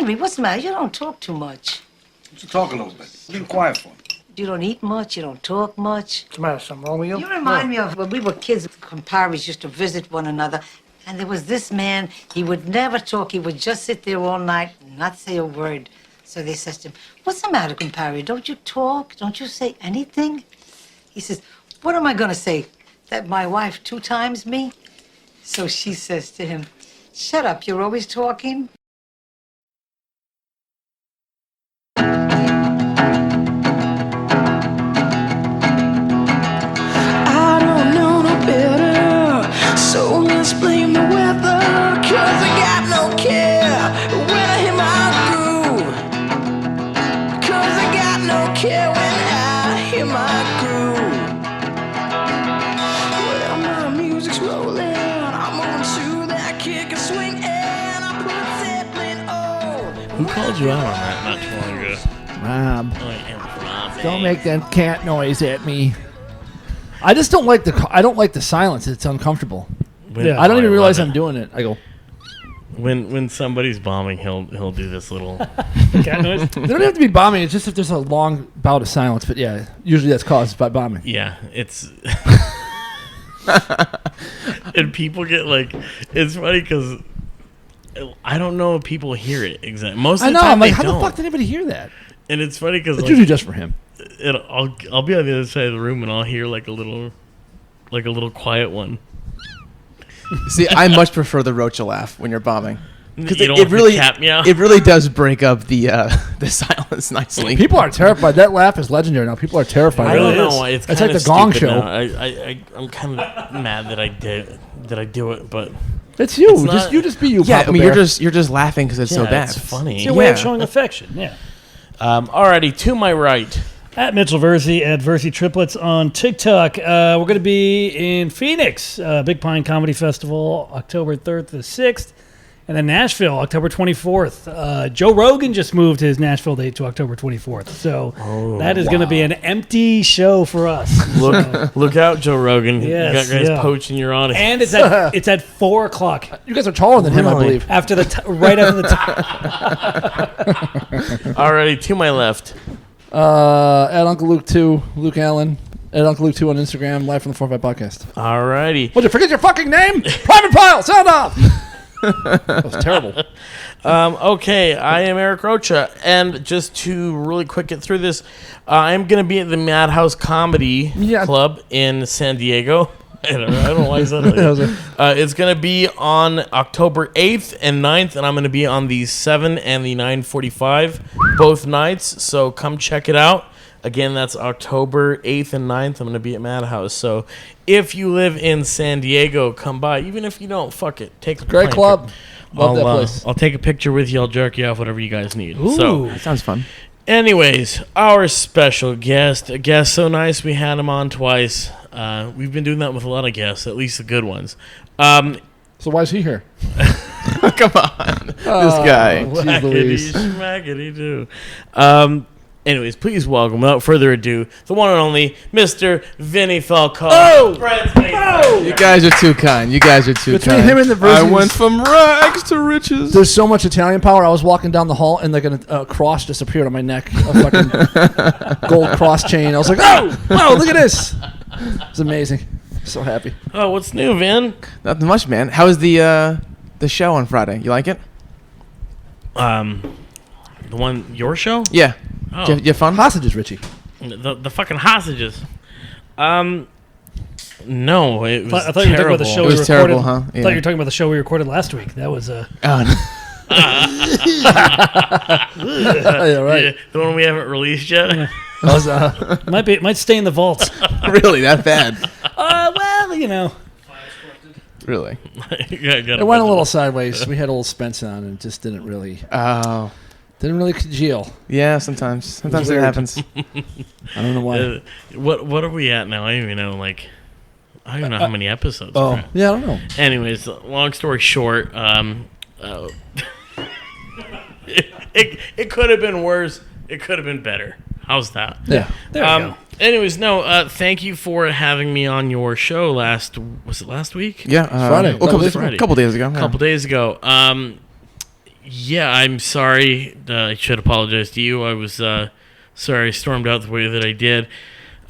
Henry, what's the matter? You don't talk too much. You talk a little bit. Be quiet for me. You don't eat much. You don't talk much. What's the matter? Something wrong with you? You remind me of when we were kids. Comparis used to visit one another. And there was this man. He would never talk. He would just sit there all night and not say a word. So they said to him, what's the matter, Compari? Don't you talk? Don't you say anything? He says, what am I going to say? That my wife 2 times me? So she says to him, shut up. You're always talking. So let's blame the weather, 'cause I got no care when I hit my groove. 'Cause I got no care when I hit my groove. Well, my music's rolling, I'm moving to that kick and swing, and I put Zeppelin on. Who called you out on that not too long ago? Rob, Oh, yeah, Rob. don't make that cat noise at me. I just don't like the silence. It's uncomfortable. I don't even realize I'm doing it. I go. When somebody's bombing, he'll do this little Cat noise? They don't have to be bombing. It's just if there's a long bout of silence. But yeah, usually that's caused by bombing. Yeah, it's and people get like, it's funny because I don't know if people hear it exactly. Most of the time I'm like, they how don't. the fuck did anybody hear that? And it's funny because It's usually just for him. I'll be on the other side of the room and I'll hear like a little quiet one. See, I much prefer the Rocha laugh when you're bombing. Because You don't it want the really, cat meow? it really does break up the silence nicely. People are terrified. That laugh is legendary now. People are terrified. I It don't really know is. why. It's like kinda the Gong stupid Show. now. I'm kind of mad that I do it, but It's you. It's not- Just be you. Yeah, Papa I mean, Bear. you're just laughing because it's so bad. It's funny. It's your way of showing affection, yeah. Alrighty, to my right. At Mitchell Versey, at Versey Triplets on TikTok. We're going to be in Phoenix, Big Pine Comedy Festival, October 3rd to the 6th. And then Nashville, October 24th. Joe Rogan just moved his Nashville date to October 24th. So that is going to be an empty show for us. Look out, Joe Rogan. Yes, you got guys yeah. poaching your audience. And it's at 4 o'clock. You guys are taller than him, I believe. After right after the Alrighty, to my left. At Uncle Luke 2, Luke Allen. At Uncle Luke 2 on Instagram, live from the 4-5 podcast. Alrighty. Would you forget your fucking name? Private Pile, sound off! That was terrible. Okay, I am Eric Rocha, and just to really quick get through this, I'm going to be at the Madhouse Comedy Club in San Diego. I don't know why I said that. It's going to be on October 8th and 9th, and I'm going to be on the 7 and the 9:45 both nights, so come check it out. Again, that's October 8th and 9th. I'm going to be at Madhouse. So if you live in San Diego, come by. Even if you don't, fuck it. Take a Great club. Love that place. I'll take a picture with you. I'll jerk you off, whatever you guys need. Ooh. So, That sounds fun. anyways, our special guest. A guest so nice we had him on twice. We've been doing that with a lot of guests, at least the good ones. So why is he here? Come on. This guy. Jeez Louise. Schmackety do. Anyways, please welcome, without further ado, the one and only Mr. Vinnie Falcone. Oh! You guys are too kind. You guys are too Between kind. him and the Verses, I went from rags to riches. There's so much Italian power. I was walking down the hall and like a cross just appeared on my neck. A fucking gold cross chain. I was like, oh, wow, look at this. It's amazing. So happy. Oh, what's new, Vin? Nothing much, man. How was the show on Friday? You like it? The one, your show? Yeah. Oh. You have fun? Hostages, Richie. The fucking hostages. No, it was I thought you were talking about the show It we was recorded. terrible, huh? I thought you were talking about the show we recorded last week. That was Oh, Yeah, right. Yeah, the one we haven't released yet. might stay in the vault. really? That bad? Well, you know. Really? It went a little sideways. We had old Spence on and it just didn't really congeal. Yeah, sometimes. Sometimes it weird. happens. I don't know why. What are we at now? I don't even know. Like, I don't even know how many episodes. Oh, we're at. yeah, I don't know. Anyways, long story short, it could have been worse. It could have been better. How's that? Yeah. There we go. Anyways, no. Thank you for having me on your show. Was it last week? Yeah. Friday. A couple days ago. A couple days ago. Yeah, I'm sorry. I should apologize to you. I was sorry I stormed out the way that I did.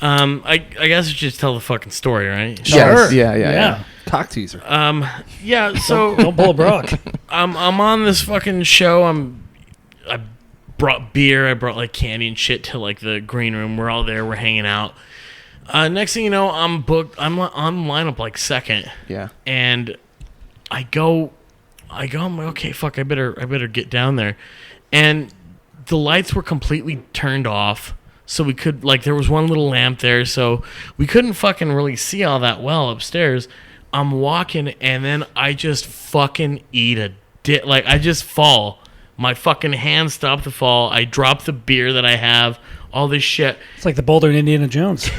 I guess I should just tell the fucking story, right? Yes, yeah. Cock teaser. Yeah. So Don't pull a Brock. I'm on this fucking show. I brought beer. I brought like candy and shit to like the green room. We're all there. We're hanging out. Next thing you know, I'm booked. I'm on lineup like second. Yeah. And I go. I'm like, okay, fuck. I better get down there. And the lights were completely turned off. So we could, like, there was one little lamp there, so we couldn't fucking really see all that well upstairs. I'm walking, and then I just fucking eat a dick. Like, I just fall. My fucking hands stop to fall. I drop the beer that I have, all this shit. It's like the boulder in Indiana Jones.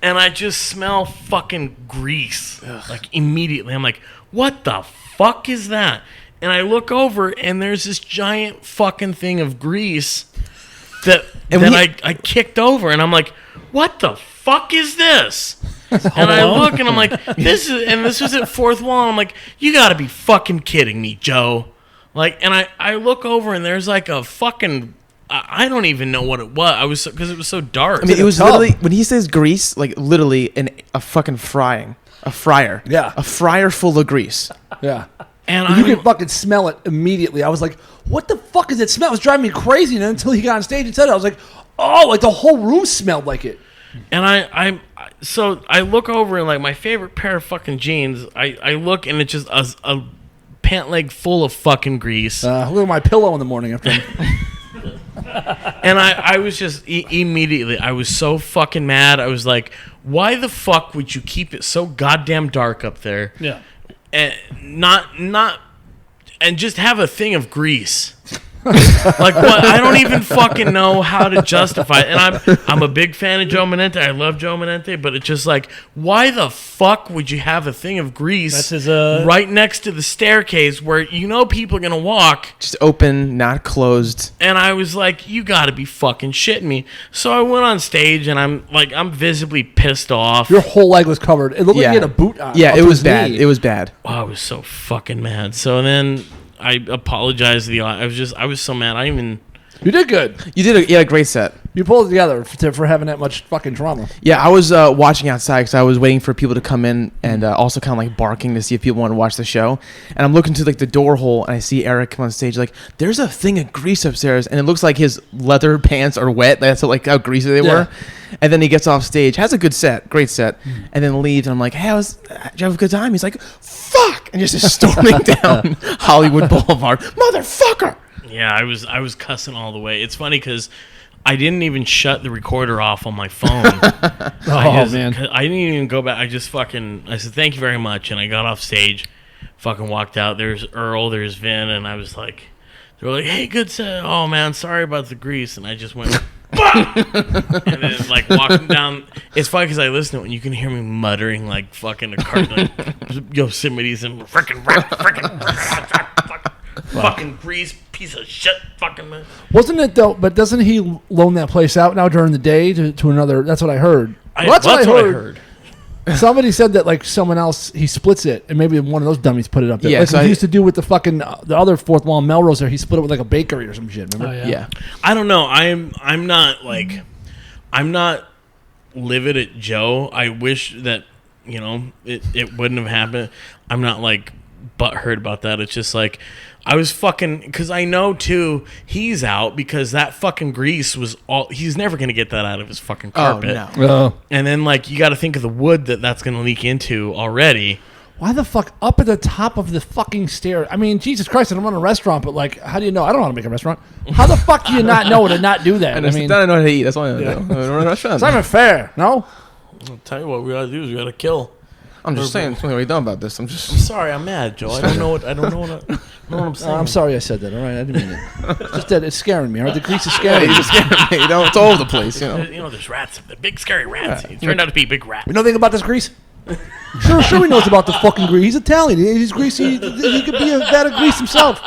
And I just smell fucking grease. Like, immediately. I'm like, what the fuck is that? And I look over, and there's this giant fucking thing of grease that I kicked over, and I'm like, what the fuck is this? And I look, and I'm like, this was at Fourth Wall, and I'm like, you gotta be fucking kidding me, Joe. Like, and I look over, and there's like a fucking, I don't even know what it was. Because it was so dark. I mean, it was literally, when he says grease, like literally a fucking fryer. Yeah. A fryer full of grease. Yeah. And you could fucking smell it immediately. I was like, what the fuck is it smell? It was driving me crazy. And then until he got on stage and said it, I was like, oh, like the whole room smelled like it. And so I look over, and like my favorite pair of fucking jeans, I look, and it's just a pant leg full of fucking grease. Look at my pillow in the morning after. And I was just immediately, I was so fucking mad. I was like, why the fuck would you keep it so goddamn dark up there? Yeah. And and just have a thing of grease. Like what? I don't even fucking know how to justify it. And I'm a big fan of Joe Menente. I love Joe Menente, but it's just like, why the fuck would you have a thing of grease That's his, right next to the staircase where you know people are gonna walk? Just open, not closed. And I was like, you gotta be fucking shitting me. So I went on stage, and I'm visibly pissed off. Your whole leg was covered. It looked like you had a boot on. Yeah, up it to was his bad. knee. It was bad. Oh, I was so fucking mad. So then I apologized to the audience. I was so mad. You did good. You had a great set. You pulled it together for having that much fucking trauma. Yeah, I was watching outside because I was waiting for people to come in and also kind of like barking to see if people want to watch the show. And I'm looking to like the door hole, and I see Eric come on stage like, there's a thing of grease upstairs, and it looks like his leather pants are wet. That's like how greasy they were. And then he gets off stage, has a good set, great set, and then leaves. And I'm like, hey, did you have a good time? He's like, fuck, and just storming down Hollywood Boulevard, motherfucker. Yeah, I was cussing all the way. It's funny because I didn't even shut the recorder off on my phone. Man. I didn't even go back. I said, thank you very much. And I got off stage, fucking walked out. There's Earl, there's Vin, and I was like, they were like, hey, good set. Oh, man, sorry about the grease. And I just went, and then like walking down. It's funny because I listen to it, and you can hear me muttering like fucking a cart, like Yosemites and freaking fucking grease piece of shit, fucking man. Wasn't it though? But doesn't he loan that place out now during the day to another? That's what I heard. That's what I heard. Somebody said that like someone else he splits it, and maybe one of those dummies put it up there. Yeah, like so he used to do with the fucking the other Fourth Wall Melrose there. He split it with like a bakery or some shit. Remember? Oh, yeah. I don't know. I'm not livid at Joe. I wish that it wouldn't have happened. I'm not like butthurt about that. It's just like I was fucking, because I know too he's out because that fucking grease was all. He's never gonna get that out of his fucking carpet. Oh, no. And then like you got to think of the wood that's gonna leak into already. Why the fuck up at the top of the fucking stair? I mean, Jesus Christ, I don't run a restaurant, but like, how do you know? I don't know how to make a restaurant. How the fuck do you not know to not do that? I mean, I don't know how to eat. That's why I don't run a restaurant. It's not even fair. No. I'll tell you what we gotta do is we gotta kill. I'm just saying. What are you done about this? I'm sorry. I'm mad, Joe. I don't know what I'm saying. I'm sorry I said that. All right, I didn't mean it. Just that it's scaring me. All right, the grease is scaring me. It's all over the place. There's rats. The big scary rats. It turned out to be a big rat. You know anything about this grease? Sure he knows about the fucking grease. He's Italian. He's greasy. He could be a vat of grease himself.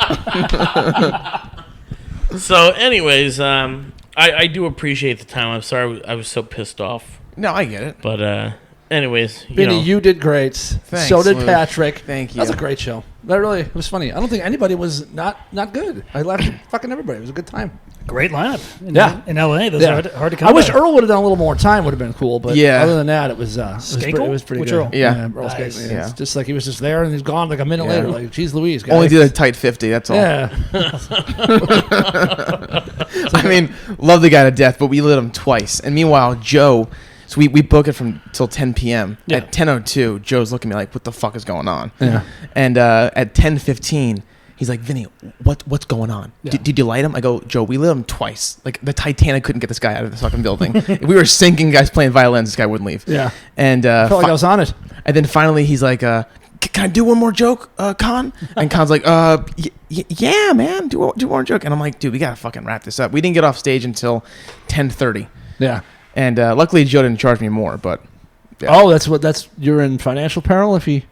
So, anyways, I do appreciate the time. I'm sorry I was so pissed off. No, I get it. But anyways, Vinnie, you did great. Thanks, So did Luke. Patrick. Thank you. That was a great show. That really it was funny. I don't think anybody was not good. I laughed at fucking everybody. It was a good time. Great lineup. In LA, those Yeah. are hard to come I wish by. Earl would have done a little more time. Would have been cool. But Yeah. other than that, it was Skakel? it was pretty Which good. Earl? Yeah. Earl Nice. Skakel, Yeah. It's just like he was just there and he's gone like a minute later. Like, geez, Louise, guys. Only did a tight 50. That's all. Yeah. I mean, love the guy to death, but we lit him twice. And meanwhile, Joe, so we book it from till 10 p.m. Yeah. At 10:02, Joe's looking at me like, "What the fuck is going on?" Yeah. And at 10:15, he's like, "Vinny, what's going on? Yeah. Did you light him?" I go, "Joe, we lit him twice. Like the Titanic couldn't get this guy out of this fucking building. If we were sinking guys playing violins, this guy wouldn't leave." Yeah. And I felt like I was on it. and then finally he's like, "Can I do one more joke, Con?" And Con's like, yeah, man, do one more joke." And I'm like, "Dude, we gotta fucking wrap this up." We didn't get off stage until 10:30, Yeah. and luckily Joe didn't charge me more. But yeah. Oh, you're in financial peril if he.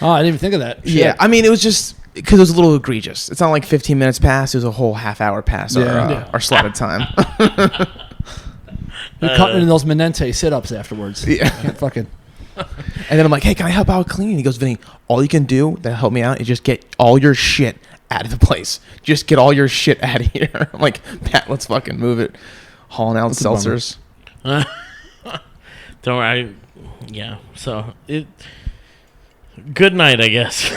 Oh, I didn't even think of that. Shit. yeah, I mean, it was just because it was a little egregious. It's not like 15 minutes passed; it was a whole half hour past our slotted time. You're cutting in those Menente sit-ups afterwards. Yeah. Can't fucking. And then I'm like, "Hey, can I help out with cleaning?" He goes, "Vinny, all you can do that help me out is just get all your shit out of the place. Just get all your shit out of here." I'm like, "Pat, let's fucking move it." Hauling out seltzers. Don't worry. Yeah. So good night, I guess.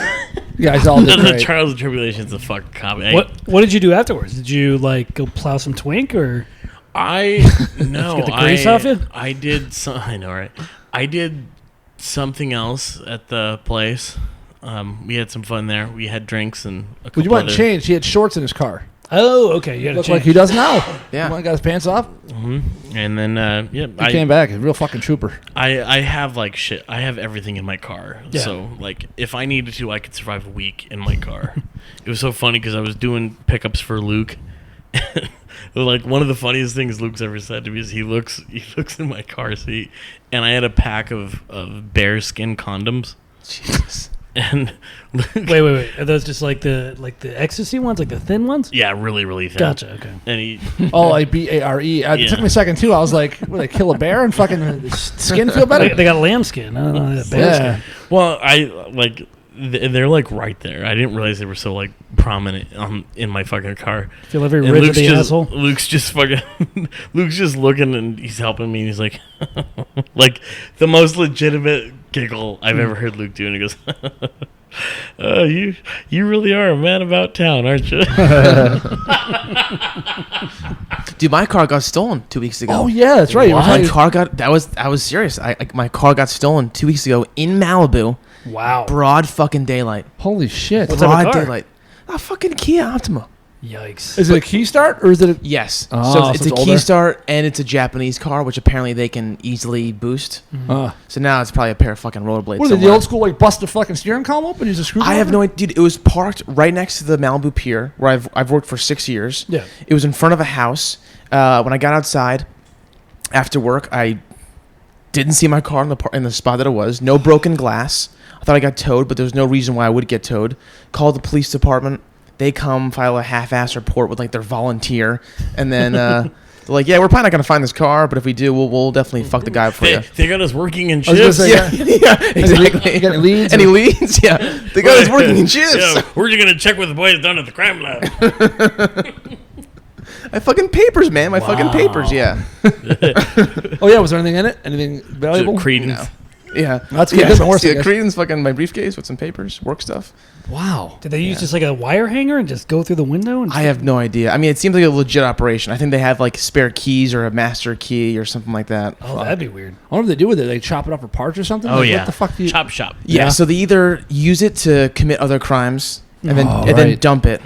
You guys all did The great. Trials and Tribulations of fucking comedy. What did you do afterwards? Did you like go plow some twink or? I no. Get the grease off you? I did some. I know, right? I did something else at the place. We had some fun there. We had drinks and a couple Well, you went other- changed. He had shorts in his car. Oh, okay. You had to Looks change. like he does now. Yeah. He went and got his pants off. And then He came back. A real fucking trooper. I have like shit. I have everything in my car. Yeah. So like if I needed to, I could survive a week in my car. It was so funny because I was doing pickups for Luke. Like one of the funniest things Luke's ever said to me is he looks in my car seat, and I had a pack of bearskin condoms. Jesus. And Luke, Wait. Are those just like the ecstasy ones, like the thin ones? yeah, really, really thin. Gotcha. Okay. And he, Oh, like BARE. It took me a second too. I was like, "Will they kill a bear and fucking skin feel better?" They got lambskin. I don't know. That bear skin. Yeah. well, I like they're like right there. I didn't realize they were so like prominent in my fucking car. Feel every And ridge of the asshole. Luke's just fucking. Luke's just looking and he's helping me. And he's like, like the most legitimate giggle I've ever heard Luke do. And he goes, you really are a man about town, aren't you?" Dude, my car got stolen 2 weeks ago. Oh yeah, that's right. You were My telling- car got I was serious. My car got stolen 2 weeks ago in Malibu. Wow. Broad fucking daylight. Holy shit! What type of Broad car? daylight. A fucking Kia Optima. Yikes. Is it a key start or is it? Yes. Oh, so so it's it's a older? Key Start and it's a Japanese car, which apparently they can easily boost. So now it's probably a pair of fucking rollerblades. What is it? The somewhere. old school like bust the fucking steering column open? Use a screwdriver? I have no idea. Dude, it was parked right next to the Malibu Pier, where I've worked for 6 years. Yeah. It was in front of a house. When I got outside after work, I didn't see my car in the spot that it was. No broken glass. I thought I got towed, but there was no reason why I would get towed. Called the police department. They come file a half-ass report with like their volunteer, and then they're like, "Yeah, we're probably not gonna find this car, but if we do, we'll definitely fuck the guy up for you." They got us working in I was gonna shifts. say, Yeah, exactly. You got any leads? Any leads? Yeah, the guy was working in shifts. Yeah, we're gonna check with the boys down at the crime lab. My fucking papers, man. My fucking papers. Yeah, Oh yeah, was there anything in it? Anything valuable? Credence. yeah. That's good. Yeah, Good horse, I yeah, guess. Creedence fucking my briefcase with some papers, work stuff. Wow. Did they use just like a wire hanger and just go through the window? And I have no idea. I mean, it seems like a legit operation. I think they have like spare keys or a master key or something like that. Oh, that'd be weird. I wonder what they do with it. They chop it up for parts or something? Oh Like, yeah. What the fuck do you... Chop shop. Yeah, Yeah. so they either use it to commit other crimes and then Oh, and then right. dump it.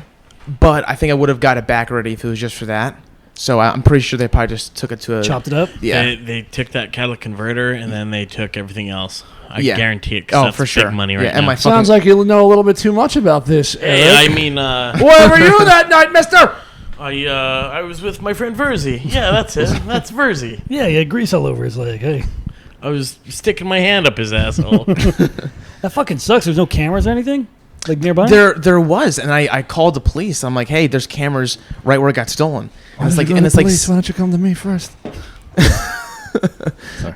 But I think I would have got it back already if it was just for that. So I'm pretty sure they probably just took it to a Chopped it up? Yeah. They took that catalytic converter and then they took everything else. I Yeah. guarantee it. 'Cause Oh, that's for big sure. money right Yeah, now. and my Sounds fucking, like you know a little bit too much about this, Hey, Eric. I mean, Where were you that night, mister? I was with my friend Verzi. Yeah, that's it. That's Verzi. Yeah, he had grease all over his leg. Hey, I was sticking my hand up his asshole. that fucking sucks. There's no cameras or anything like nearby? there was, and I called the police. I'm like, hey, there's cameras right where it got stolen. And it's like, and it's like, Why don't you come to me first? and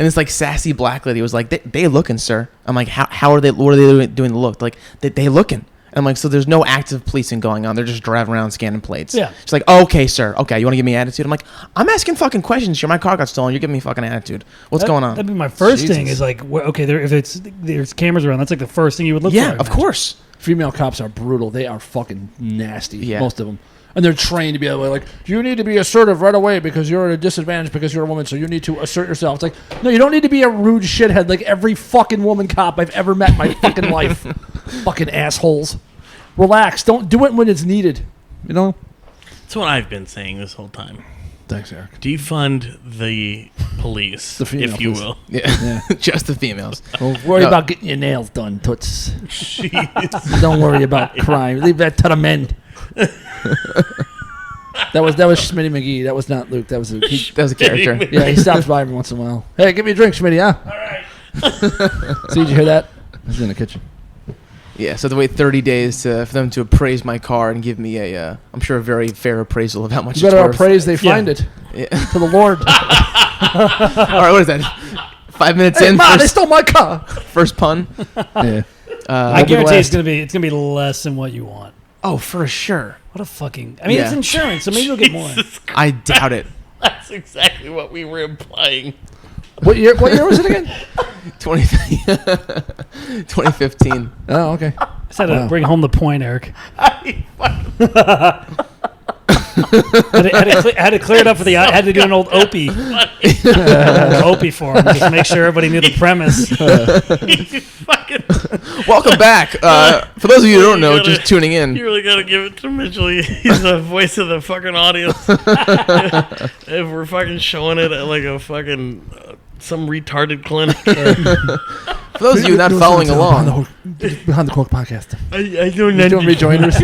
it's like sassy black lady was like, they looking, sir. I'm like, how are they? What are they doing to look? Like they looking. And I'm like, so there's no active policing going on. They're just driving around scanning plates. Yeah. She's like, oh, okay, sir. Okay, you want to give me attitude? I'm like, I'm asking fucking questions. Sure, my car got stolen. You're giving me fucking attitude. What's going on? That'd be my first thing. Jesus. Is like, okay, if there's cameras around, that's like the first thing you would look for. Yeah, I of imagine. course. Female cops are brutal. They are fucking nasty. Yeah. Most of them. And they're trained to be like, you need to be assertive right away because you're at a disadvantage because you're a woman, so you need to assert yourself. It's like, no, you don't need to be a rude shithead like every fucking woman cop I've ever met in my fucking life. Fucking assholes. Relax. Don't do it when it's needed. You know? That's what I've been saying this whole time. Thanks, Eric. Defund the police, The female if you police. will. Yeah, just the females. Don't worry No. about getting your nails done, toots. Jeez. Don't worry about crime. Leave that to the men. That was Schmitty McGee. That was not Luke. That was he, That was a character. yeah. He stops by every once in a while. Hey, give me a drink, Schmitty. Huh? All right. See, did you hear that? He's in the kitchen. Yeah, so I have to wait 30 days for them to appraise my car and give me I'm sure, a very fair appraisal of how much You it's better worth. appraise they find it Yeah. to the Lord. All right, what is that? 5 minutes Hey, in, Ma, they first, stole my car. first pun. Yeah. I guarantee it's gonna be less than what you want. Oh, for sure. What a fucking. I mean, it's Yeah. insurance, so maybe you'll get more. I doubt it. That's exactly what we were implying. What year was it again? 2015. Oh, okay. I just had to bring home the point, Eric. had to clear it up for the. I had to do an old Opie. Opie for him, just to make sure everybody knew the premise. Welcome back. For those of you who don't know, You gotta- just tuning in. You really gotta give it to Mitchell. He's the voice of the fucking audience. If we're fucking showing it at like a fucking some retarded clinic, For those of you not following along, Behind the Cork podcast. I don't You're doing rejoinders.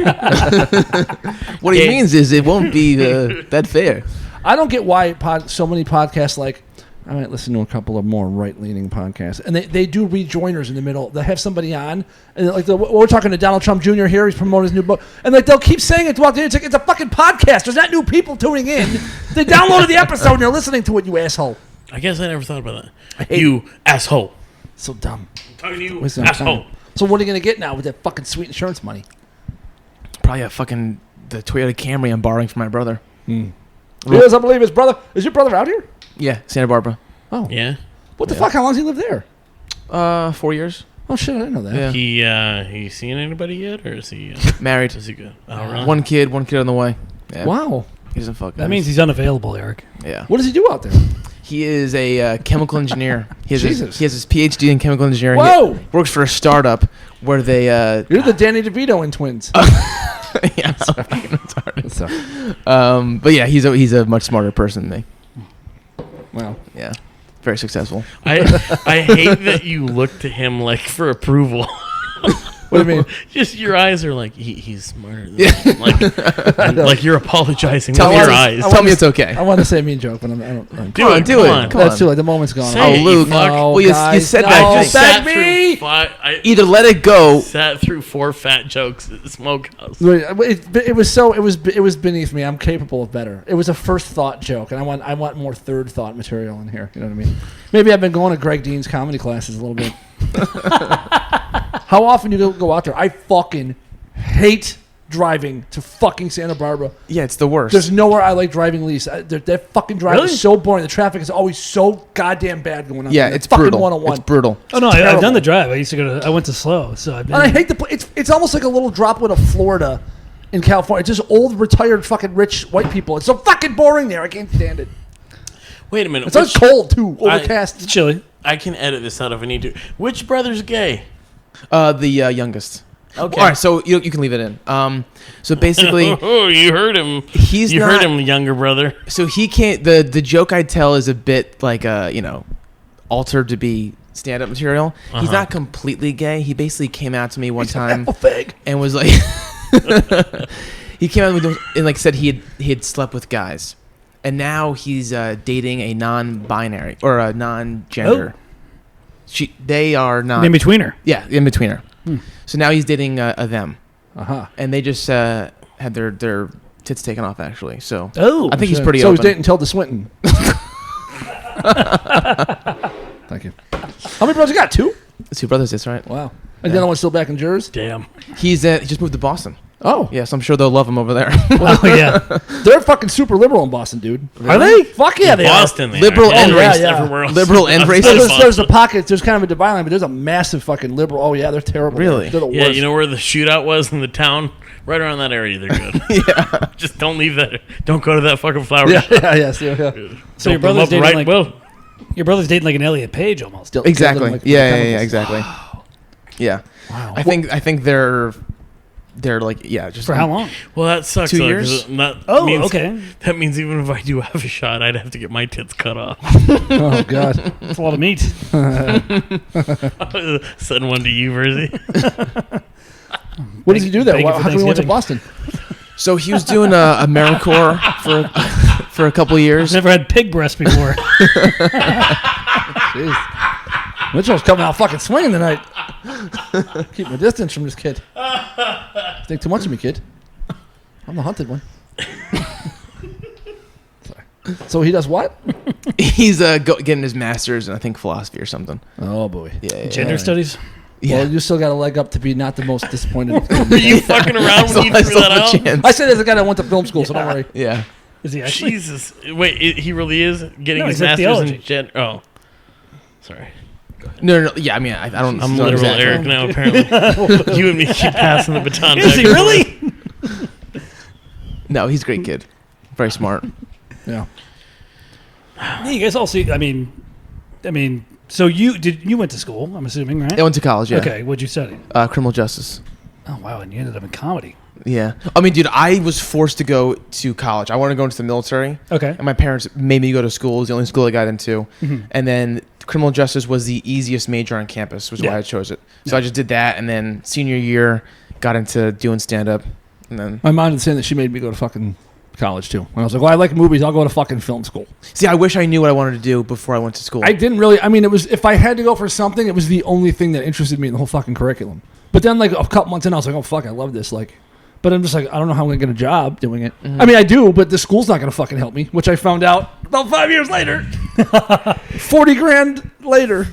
what he means is it won't be that fair. I don't get why so many podcasts like. I might listen to a couple of more right-leaning podcasts, and they do rejoiners in the middle. They have somebody on, and like we're talking to Donald Trump Jr. here. He's promoting his new book, and like they'll keep saying it throughout the. It's like it's a fucking podcast. There's not new people tuning in. They downloaded the episode and they're listening to it. You asshole. I guess I never thought about that. You asshole. So dumb. I'm talking to you, Wasting our asshole. time. So what are you gonna get now with that fucking sweet insurance money? Probably the Toyota Camry I'm borrowing from my brother. Yes, I believe his brother. Is your brother out here? Yeah, Santa Barbara. Oh, Yeah. what the fuck? How long does he live there? 4 years. Oh shit, I didn't know that. Yeah. He seen anybody yet, or is he? Married. Is he good? Oh, really? One kid on the way. Yeah. Wow. He doesn't fuck. That means he's unavailable, Eric. Yeah. What does he do out there? He is a chemical engineer. He has Jesus. he has his PhD in chemical engineering. Whoa! He works for a startup where they. You're the Danny DeVito in Twins. Yeah, fucking retarded. But yeah, he's a much smarter person than me. Wow. Yeah, very successful. I hate that you look to him like for approval. What do you mean? Just your eyes are like he's smarter than me. Like you're apologizing Tell with me, your eyes. tell me it's okay. I want to say a mean joke, but I don't. Come on, do it. on. Come That's on. too late. The moment's gone. Say Oh, it, you Luke. fuck. No, Well, you guys, said no, that. I Just sat beg through me. Either let it go. Sat through 4 fat jokes at the smokehouse. It was beneath me. I'm capable of better. It was a first thought joke, and I want more third thought material in here. You know what I mean? Maybe I've been going to Greg Dean's comedy classes a little bit. How often do you go out there? I fucking hate driving to fucking Santa Barbara. Yeah, it's the worst. There's nowhere I like driving least. That fucking drive Really? is so boring. The traffic is always so goddamn bad going on. yeah, there. it's fucking brutal. 101. It's brutal. Oh no, I've terrible. done the drive. I went to slow, so I've been. And I hate it's almost like a little droplet of Florida in California. It's just old, retired, fucking rich white people. It's so fucking boring there. I can't stand it. Wait a minute. It's always cold too. Overcast. It's chilly. I can edit this out if I need to. Which brother's gay? The youngest. Okay. All right, so you can leave it in. So basically, Oh, you heard him. he's You not. heard him, younger brother. So he can't. The joke I tell is a bit like altered to be stand-up material. He's not completely gay. He basically came out to me one time fag. and was like, he came out with and like said he had slept with guys, and now he's dating a non-binary or a non-gender. They are not In betweener. Yeah, in betweener. So now he's dating a them, and they just had their tits taken off actually. So Oh, I think he's pretty So open. he's dating Tilda Swinton. Thank you. How many brothers you got? 2? 2 brothers, that's right. Wow. And the other one's still back in Jersey? Damn. He just moved to Boston. Oh. Yes, I'm sure they'll love him over there. Oh yeah. They're fucking super liberal in Boston, dude. Are they? Fuck yeah, they Boston, they Liberal are. and Everywhere- racist. everywhere else. Liberal and I'm racist. still There's Boston. a pocket. There's kind of a divide line, but there's a massive fucking liberal. Oh yeah, they're terrible. Really? They're the Yeah, worst. you know where the shootout was in the town? Right around that area, they're good. Yeah. Just don't leave that. Don't go to that fucking flower Yeah, shop. yeah. So your Don't put 'em brother's up dating right. like Well, your brother's dating like an Elliot Page almost. Still- Exactly. like Yeah, chemicals. exactly. Yeah. Wow. I think they're like just For how long? well, that sucks. 2 though, years? 'cause that Oh, means, okay. That means even if I do have a shot, I'd have to get my tits cut off. Oh god. That's a lot of meat. Send one to you, Verzi. What does he do there? Thank you for How come he went to Thanksgiving. Boston? So he was doing AmeriCorps for a couple of years. Never had pig breast before. Jeez. Mitchell's coming out fucking swinging tonight. Keep my distance from this kid. Think too much of me, kid. I'm the hunted one. Sorry. So he does what? He's getting his master's in I think philosophy or something. Oh boy. Yeah. Gender studies. Yeah. Well, you still got a leg up to be not the most disappointed. Were you fucking around when you I threw still that have a out? chance. I said there's a guy that went to film school, so don't worry. Yeah. Is he actually? Jesus. Wait, he really is getting No, his he's at master's theology. in gender. Oh. Sorry. No. Yeah. I mean, I don't. I'm know literal exactly. Eric now, apparently. You and me keep passing the baton Is back he and really? forth. No, he's a great kid. Very smart. Yeah. Yeah, you guys all see. I mean, so you went to school? I'm assuming, right? I went to college. Yeah. Okay. What'd you study? Criminal justice. Oh wow, and you ended up in comedy. Yeah. I mean, dude, I was forced to go to college. I wanted to go into the military. Okay. And my parents made me go to school. It was the only school I got into. And then criminal justice was the easiest major on campus, which is why I chose it. So I just did that. And then senior year, got into doing stand-up. And then, My mom is saying that she made me go to fucking college too. And I was like, well, I like movies. I'll go to fucking film school. see, I wish I knew what I wanted to do before I went to school. I didn't really. I mean, it was if I had to go for something, it was the only thing that interested me in the whole fucking curriculum. But then, like a couple months in, I was like, oh fuck, I love this. Like, but I'm just like, I don't know how I'm gonna get a job doing it. I mean, I do, but the school's not gonna fucking help me. Which I found out about 5 years later. 40 grand later.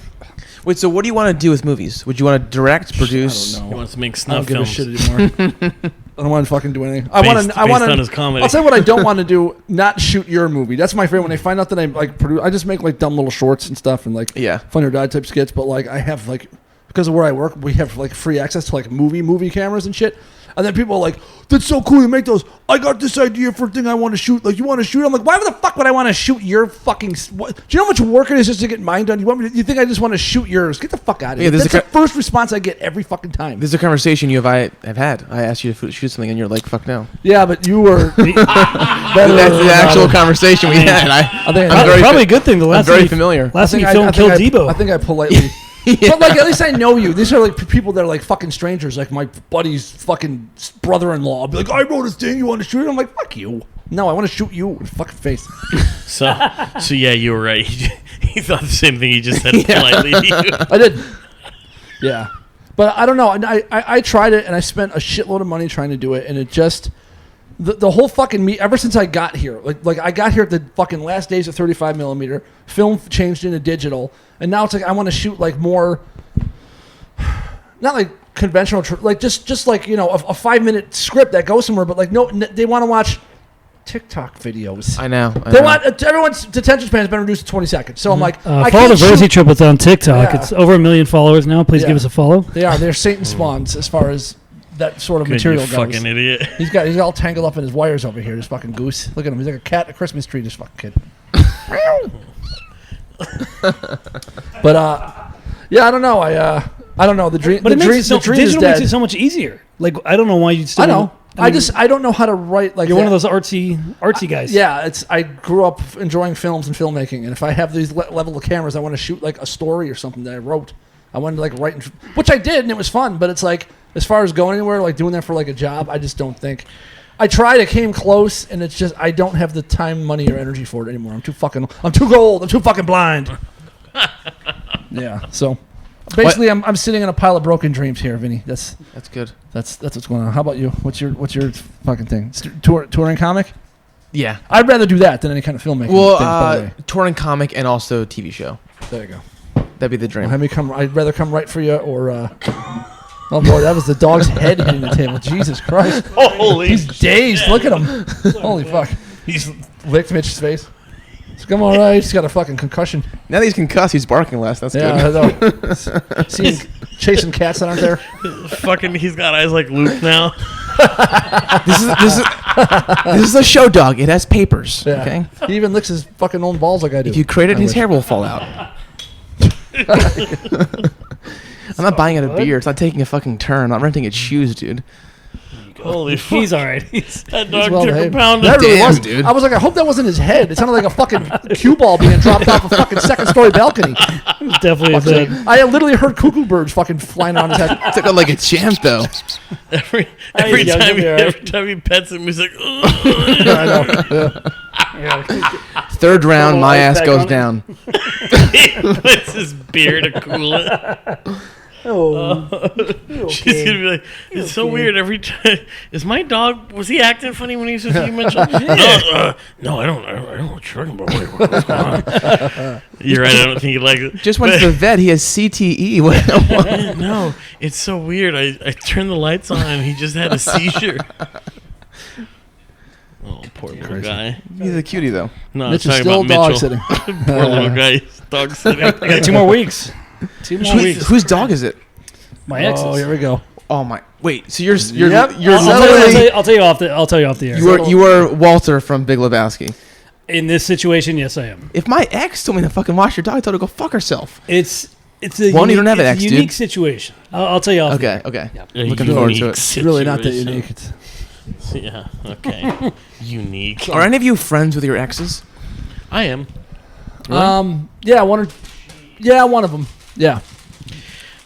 Wait, so what do you want to do with movies? Would you want to direct, produce? I don't He know. wants to make I snuff don't give a films. shit anymore. I don't want to fucking do anything. I Based- want to. I based want on his to. comedy. I'll say what I don't want to do. Not shoot your movie. That's my favorite. When they find out that I like produce, I just make like dumb little shorts and stuff and like Yeah. Funny or Die type skits. But like I have like because of where I work, we have like free access to like movie cameras and shit. And then people are like, "That's so cool! You make those." I got this idea for a thing I want to shoot. Like, you want to shoot? I'm like, why the fuck would I want to shoot your fucking? What? Do you know how much work it is just to get mine done? You think I just want to shoot yours? Get the fuck out of Yeah, here! there's That's a the first response I get every fucking time. This is a conversation you have had. I asked you to shoot something, and you're like, "Fuck no." Yeah, but you were. That's the actual conversation we had. I think I'm very Probably a good thing. The I'm last very time you- familiar. Last time you filmed Kill Debo. I think I politely. But like, at least I know you. These are like people that are like fucking strangers. Like my buddy's fucking brother-in-law. I'll be like, I wrote this thing. You want to shoot it? I'm like, fuck you. No, I want to shoot you in the fucking face. So yeah, you were right. He thought the same thing he just said politely to you. I did. Yeah, but I don't know. I tried it and I spent a shitload of money trying to do it, and it just the whole fucking ever since I got here, like I got here at the fucking last days of 35 millimeter. Film changed into digital, and now it's like I want to shoot like more, not like conventional, like just like a 5-minute script that goes somewhere, but like no, they want to watch TikTok videos. I know. They want everyone's detention span has been reduced to 20 seconds. So I'm like, I follow the can't Verzi shoot. Triplets on TikTok. Yeah. It's over 1 million followers now. Please Yeah. give us a follow. They're Satan spawns as far as that sort of Good, material you goes. fucking idiot. He's all tangled up in his wires over here. This fucking goose. Look at him. He's like a cat at a Christmas tree. This fucking kid. But yeah, I don't know. I don't know. The dream. But the it makes dream, it so, the dream is digital dead. makes it so much easier. Like I don't know why you'd still. I know. mean, I don't know how to write like You're that. one of those artsy guys. Yeah, I grew up enjoying films and filmmaking, and if I have these level of cameras, I want to shoot like a story or something that I wrote. I wanted to like write, which I did, and it was fun. But it's like as far as going anywhere, like doing that for like a job, I just don't think. I tried. It came close, and it's just I don't have the time, money, or energy for it anymore. I'm too old. I'm too fucking blind. Yeah. So basically, I'm sitting in a pile of broken dreams here, Vinny. That's good. That's what's going on. How about you? What's your fucking thing? Touring comic? Yeah. I'd rather do that than any kind of filmmaking. Well, thing, by the way. touring comic and also TV show. There you go. That'd be the dream. I'd rather come right for you or Oh boy, that was the dog's head hitting the table. Jesus Christ. Holy He's dazed. Look at him. Holy fuck. He's licked Mitch's face. He's come all right. He's got a fucking concussion. Now that he's concussed, he's barking less. That's Yeah, good. I know. Seeing, chasing cats that aren't there. fucking, he's got eyes like Luke now. This is a show dog. It has papers. Yeah. Okay. He even licks his fucking own balls like I do. If you crate it, I his wish. hair will fall out. I'm not buying it a beer. It's not taking a fucking turn. I'm not renting its shoes, dude. Holy fuck. He's all right. That He's dog well took a behaved. pound That of really Damn, was, dude. I was like, I hope that wasn't his head. It sounded like a fucking cue ball being dropped off a fucking second-story balcony. Definitely a thing. I literally heard cuckoo birds fucking flying around his head. Took it like a champ, though. every he's young, time he'll be all right. every time he pets him, he's like, I know. Third round, my ice ass pack goes on it. down. he puts his beer to cool it. Oh, She's gonna be like, it's so weird every time. Is my dog? Was he acting funny when he was with you, Mitchell? No, I don't know what you're talking about. What's going on? You're right. I don't think he likes it. Just went to the vet. He has CTE. What? No, it's so weird. I turned the lights on and he just had a seizure. Oh, poor little guy. He's a cutie, though. No, Mitch I'm is talking still about dog Mitchell. sitting. Poor little guy. Dog sitting. I got 2 more weeks. 2 more weeks. Whose dog is it? My ex's. Oh, here we go. Oh my! Wait. So you're Yep. you're I'll literally tell you off the air. you were Walter from Big Lebowski. In this situation, yes, I am. If my ex told me to fucking wash your dog, I told her to go fuck herself. It's a Well, you unique, don't have an it's ex, a dude. unique situation. I'll tell you off. the Okay. air. Okay. A Looking forward to unique it. It's really not that situation. unique. It's, Yeah. Okay. Unique. Are any of you friends with your exes? I am. yeah, one of them. Yeah.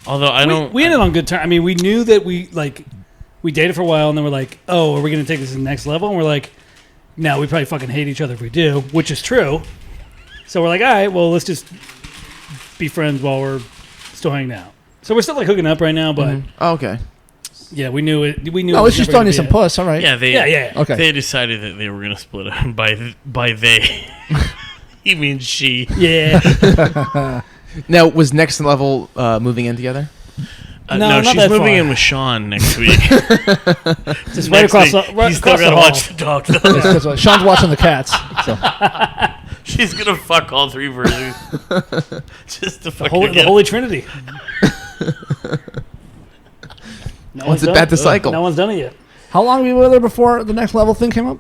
Although I don't. We ended on good terms. I mean, we knew that we dated for a while, and then we're like, oh, are we going to take this to the next level? And we're like, no, we probably fucking hate each other if we do, which is true. So we're like, all right, well, let's just be friends while we're still hanging out. So we're still like hooking up right now, but Oh, okay. yeah, we knew it. We knew. No, it it's was just never throwing you gonna some be it. puss. All right. Yeah. They. Yeah. Okay. They decided that they were gonna split up by they. He means she. Yeah. Now, was next level moving in together? No, No, not she's that moving far. in with Sean next week. Just right across the right He's still across the gotta hall. watch the dog. Though. That's why Sean's watching the cats. So. She's gonna fuck all 3 versions. Just to fucking The get Holy Trinity. No What's one's it bad to done- cycle? No one's done it yet. How long were you with her before the next level thing came up?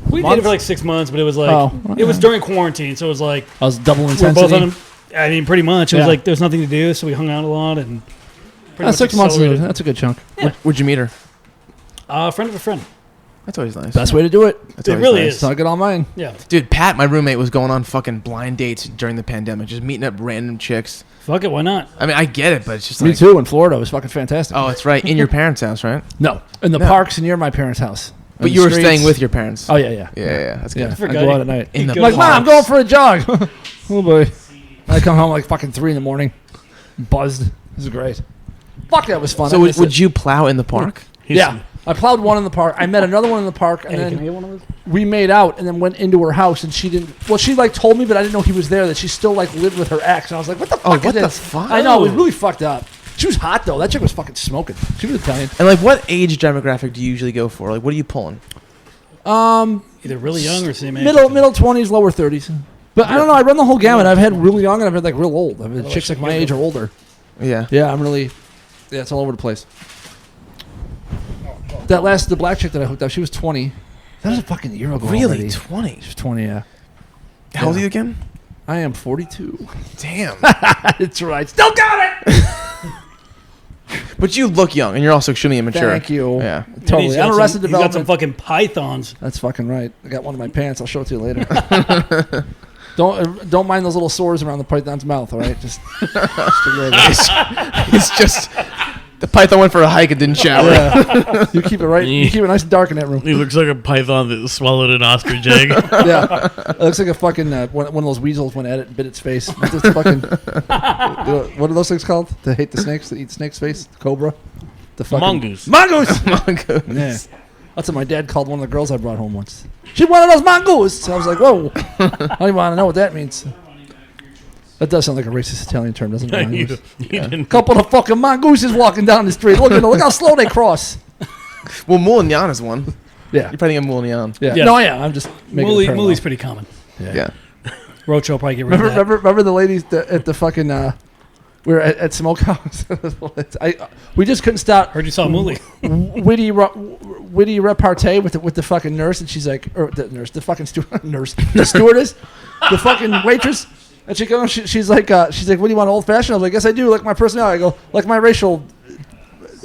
We Months? dated for like 6 months, but it was like Oh, it was during quarantine, so it was like I was double we were intensity. both on. I mean, pretty much. It was Yeah. like there was nothing to do, so we hung out a lot and. Pretty much 6 months. accelerated. That's a good chunk. Where'd you meet her? Friend of a friend. That's always nice. Best way to do it. That's It always really nice. is. So I get on mine. Yeah. Dude, Pat, my roommate, was going on fucking blind dates during the pandemic, just meeting up random chicks. Fuck it. Why not? I mean, I get it, but it's just Me like, too. In Florida, it was fucking fantastic. oh, it's right in your parents' house, right? No, in the No. parks near my parents' house. But In you the were streets. staying with your parents. Oh yeah. Yeah, that's good. Yeah, I forgot go you- out at night. In the Go I'm like, Mom, I'm parks. going for a jog. Oh boy. I come home like fucking 3 a.m, buzzed. This is great. Fuck, that was fun. So I would, missed would it. you plow in the park? Yeah, I plowed one in the park. I met another one in the park, and Hey, can I then get one of those? we made out, and then went into her house, and she didn't. Well, she like told me, but I didn't know he was there. That she still like lived with her ex, and I was like, "What the fuck Oh, is what the this?" fuck? I know it was really fucked up. She was hot though. That chick was fucking smoking. She was Italian. And like, what age demographic do you usually go for? Like, what are you pulling? Either really young or same age. Middle 20s, lower 30s. But I don't know. I run the whole gamut. I've had really young, and I've had like real old. I've had chicks like my age or older. Yeah. Yeah, I'm really. Yeah, it's all over the place. The black chick that I hooked up, she was 20. That was a fucking year ago. Really? already. 20? She was 20. Yeah. How old are Yeah. you again? I am 42. Damn. That's right. Still got it. But you look young, and you're also extremely immature. Thank you. Yeah. And Totally. he's I'm got Arrested some, he's got some Development. fucking pythons. That's fucking right. I got one in my pants. I'll show it to you later. Don't mind those little sores around the python's mouth. All right, just ignore that. It's just the python went for a hike and didn't shower. Yeah. You keep it right. You keep it nice and dark in that room. He looks like a python that swallowed an ostrich egg. Yeah, it looks like a fucking one of those weasels went at it and bit its face. It's just fucking. What are those things called? To hate the snakes, to eat snakes' face, cobra, the fucking Mongoose. mongoose. Mongoose. Yeah, that's what my dad called one of the girls I brought home once. She one of those mongoose. So I was like, whoa. I don't even want to know what that means. That does sound like a racist Italian term, doesn't it? You Mongoose? didn't- Couple of fucking mongooses walking down the street. Look how slow they cross. Well, Moulignan is one. Yeah. You're probably getting Moulignan. Yeah. Yeah. No, yeah. I'm just making a parallel. Mooley's pretty common. Yeah. Rocha will probably get rid of that. Remember the ladies at the fucking we were at Smokehouse. We just couldn't stop. Heard you saw Mooley. Witty repartee with the fucking nurse, and she's like, or the nurse, the fucking the stewardess, the fucking waitress, and she goes, she's like, what do you want, old fashioned? I was like, yes, I do, like my personality. I go, like my racial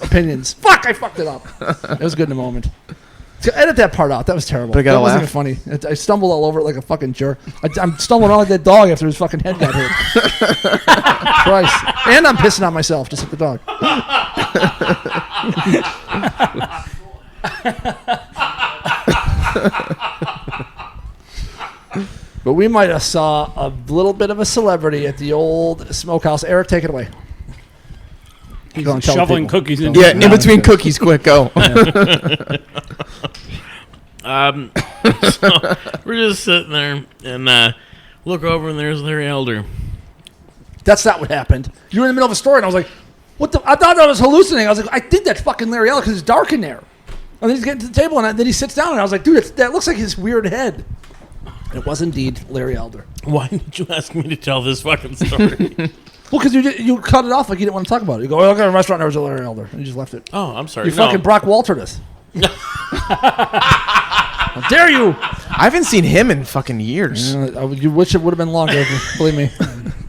opinions. Fuck, I fucked it up. It was good in the moment. So edit that part out. That was terrible. But I That gotta wasn't laugh. funny. I stumbled all over it like a fucking jerk. I'm stumbling around like that dog after his fucking head got hit. Christ. And I'm pissing on myself just like the dog. But we might have saw a little bit of a celebrity at the old Smokehouse. Eric, take it away. He's Go on, tell the shoveling people. cookies in. Yeah, in between cookies, quick, go. So we're just sitting there and look over, and there's Larry Elder. That's not what happened. You were in the middle of a story, and I was like, "What the?" I thought I was hallucinating. I was like, "I think that's fucking Larry Elder because it's dark in there." And then he's getting to the table, and then he sits down, and I was like, "Dude, that looks like his weird head." And it was indeed Larry Elder. Why did you ask me to tell this fucking story? Well, because you cut it off like you didn't want to talk about it. You go, "Oh, I got a restaurant. There was a Larry Elder," and you just left it. Oh, I'm sorry. You No. fucking Brock Waltered us. How dare you? I haven't seen him in fucking years. You wish it would have been longer. Believe me.